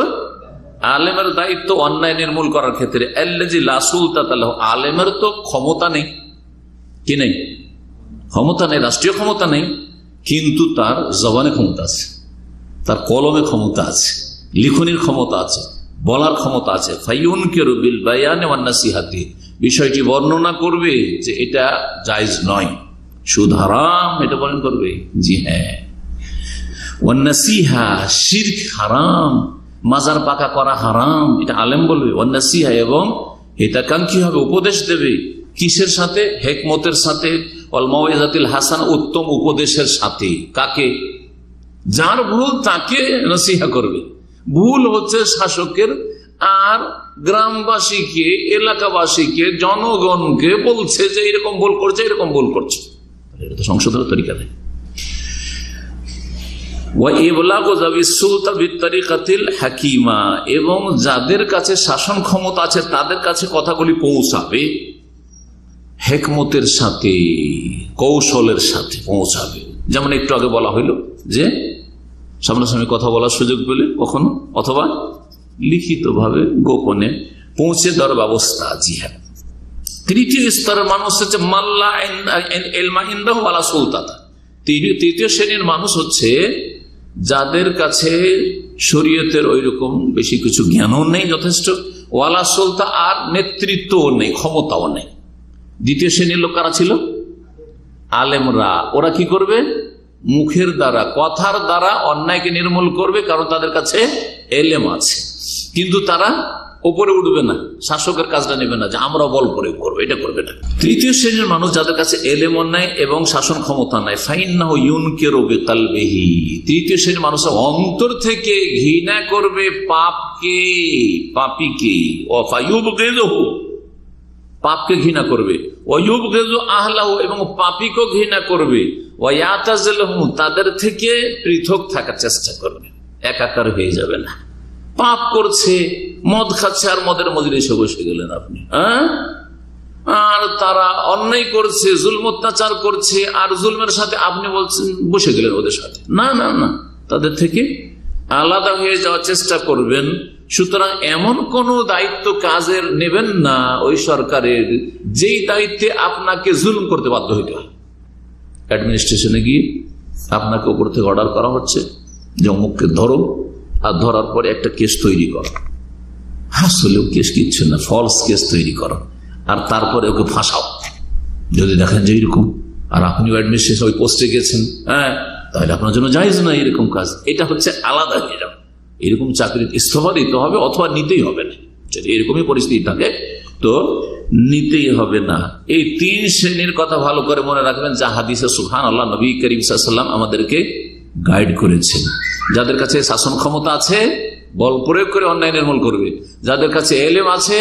আলেমের দায়িত্ব অন্যায় নির্মূল করার ক্ষেত্রে। আল্লাযী লা সুলতাতা লাহু, আলেমের তো ক্ষমতা নেই, কি নেই? ক্ষমতা নেই, রাষ্ট্রীয় ক্ষমতা নেই, কিন্তু তার জবানে ক্ষমতা আছে, তার কলমে ক্ষমতা আছে, লিখনির ক্ষমতা আছে, বলার ক্ষমতা আছে। ফায়ুনকিরু বিল বায়ানি ওয়ান নাসিহাতি, বিষয়টি বর্ণনা করবে যে এটা জায়েজ নয়, সুদ হারাম, এটা বর্ণনা করবে। জি হ্যাঁ। ওয়ান নাসিহা, শিরক হারাম, মাজার পাকা করা হারাম, এটা আলেম বলবে। ওয়ান নাসিহা, এবং হিতাকাঙ্ক্ষী হবে, উপদেশ দেবে। কিসের সাথে? হিকমতের সাথে। ওয়াল মাউইজাতিল হাসান, উত্তম উপদেশের সাথে। কাকে? যার ভুল তাকে নসিহা করবে। ভুল হচ্ছে শাসকের, আর গ্রামবাসীকে, এলাকাবাসীকে, জনগণকে বলছে যে এরকম ভুল করছে, এরকম ভুল করছে। এটা তো সংশোধনের তরিকা নেই। এবং যাদের কাছে শাসন ক্ষমতা আছে তাদের কাছে কথাগুলি পৌঁছাবে হিকমতের সাথে, কৌশলের সাথে পৌঁছাবে। যেমন একটু আগে বলা হইল যে সামনাসামনি কথা বলার সুযোগ পেলে কখনো, অথবা লিখিত ভাবে গোপনে পৌঁছে দেওয়ার ব্যবস্থা। জি হ্যাঁ। তৃতীয় স্তরের মানুষ হচ্ছে মাল্লা ইলমা ইনদাহু ওয়ালা সুলতাতা, তৃতীয় শ্রেণীর মানুষ হচ্ছে যাদের কাছে শরীয়তের ওই রকম বেশি কিছু জ্ঞানও নেই যথেষ্ট, ওয়ালা সুলতা, আর নেতৃত্বও নেই, ক্ষমতাও নেই। দ্বিতীয় শ্রেণীর লোক কারা ছিল? আলেমরা। ওরা কি করবে? মুখের দ্বারা, কথার দ্বারা অন্যায়কে নির্মূল করবে, কারণ তাদের কাছে এলেম আছে। কিন্তু তারা উপরে উঠবে না, শাসকের কাজটা নেবে না যে আমরা বল করে করবো, এটা করবে না। তৃতীয় শ্রেণীর মানুষ যাদের কাছে এলেম নাই এবং শাসন ক্ষমতা নাই, ফাইন্নাহু ইউনকিরু বিকালবিহি, তৃতীয় শ্রেণীর মানুষ অন্তর থেকে ঘৃণা করবে পাপকে, পাপীকে। ওয়াফায়ুবগিযুহু, পাপকে ঘৃণা করবে। ওয়ায়ুবগিযু আহলাহু, এবং পাপীকে ঘৃণা করবে। ওয়ায়াতাজিলুহু, তাদের থেকে পৃথক থাকার চেষ্টা করবে, একাকার হয়ে যাবে না। পাপ করছে, মদ খাচ্ছে, আর মদের মজলিসে বসে গেলেন আপনি, আর তারা অন্যায় করছে, জুলম অত্যাচার করছে, আর জুলমের সাথে আপনি বলছেন বসে গেলেন ওদের সাথে। না না না, তাদের থেকে আলাদা হয়ে যাওয়ার চেষ্টা করবেন। সুতরাং এমন কোন দায়িত্ব কাজের নেবেন না ওই সরকারের, যেই দায়িত্বে আপনাকে জুলম করতে বাধ্য হইতে হয়। অ্যাডমিনিস্ট্রেশনে গিয়ে আপনাকে উপর থেকে অর্ডার করা হচ্ছে যে অমুককে ধরো, আর ধরার পরে একটা কেস তৈরি করো। আসলেও কেস কিচ্ছু না, ফলস কেস তৈরি করো, আর তারপরে ওকে ফাঁসাও। যদি দেখেন যে এরকম, আর আপনিও অ্যাডমিনিস্ট্রেশন ওই পোস্টে গেছেন, হ্যাঁ, তাহলে আপনার জন্য জায়েজ না এরকম কাজ। এটা হচ্ছে আলাদা হয়ে যাবে। এরকম চাকরি ইস্তফা দিতে হবে, অথবা নিতেই হবে না। যদি এরকমই পরিস্থিতি থাকে তো নিতেই হবে না। এই তিন শ্রেণীর কথা ভালো করে মনে রাখবেন, যা হাদিসে সুবহানাল্লাহ নবী করিম সাল্লাল্লাহু আলাইহি ওয়াসাল্লাম আমাদেরকে গাইড করেছেন। যাদের কাছে শাসন ক্ষমতা আছে, বল প্রয়োগ করে অন্যায় নির্মূল করবে। যাদের কাছে এলেম আছে,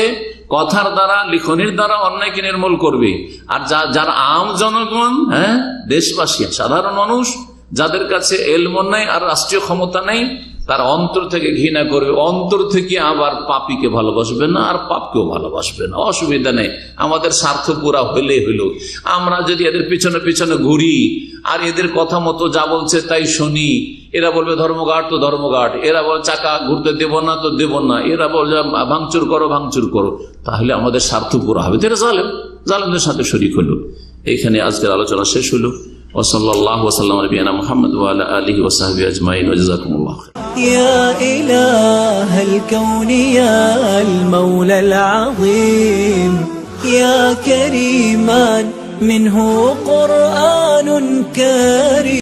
কথার দ্বারা, লিখনির দ্বারা অন্যায়কে নির্মূল করবে। আর যারা আম জনগণ, হ্যাঁ, দেশবাসী, সাধারণ মানুষ, যাদের কাছে এলম নাই আর রাষ্ট্রীয় ক্ষমতা নাই, তার অন্তর থেকে ঘৃণা করবে, অন্তর থেকে আবার পাপীকে ভালোবাসবে না, আর পাপকেও ভালোবাসবে না। অসুবিধা নেই, আমাদের স্বার্থ পুরা হইলে হইল। আমরা যদি এদের পিছনে পিছনে ঘুরি আর এদের কথা মতো যা বলছে তাই শুনি, এরা বলবে ধর্মঘাট তো ধর্মঘাট, এরা বলে চাকা ঘুরতে দেব না তো দেব না, এরা বলবে ভাঙচুর করো ভাঙচুর করো, তাহলে আমাদের স্বার্থ পুরা হবে। এরা জালেমদের সাথে শরীক হলো। এইখানে আজকের আলোচনা শেষ হলো। ওয়াসাল্লাল্লাহু ওয়াসাল্লাম আলা নবিয়িনা মুহাম্মদ ওয়া আলা আলিহি ওয়া সাহবিহি আজমাইন ওয়া জাযাকুমুল্লাহু খাইরান। ইয়া ইলাহাল কাউনি ইয়াল মাওলাল আযীম ইয়া কারীমান মিনহু কুরআনুন কারীম।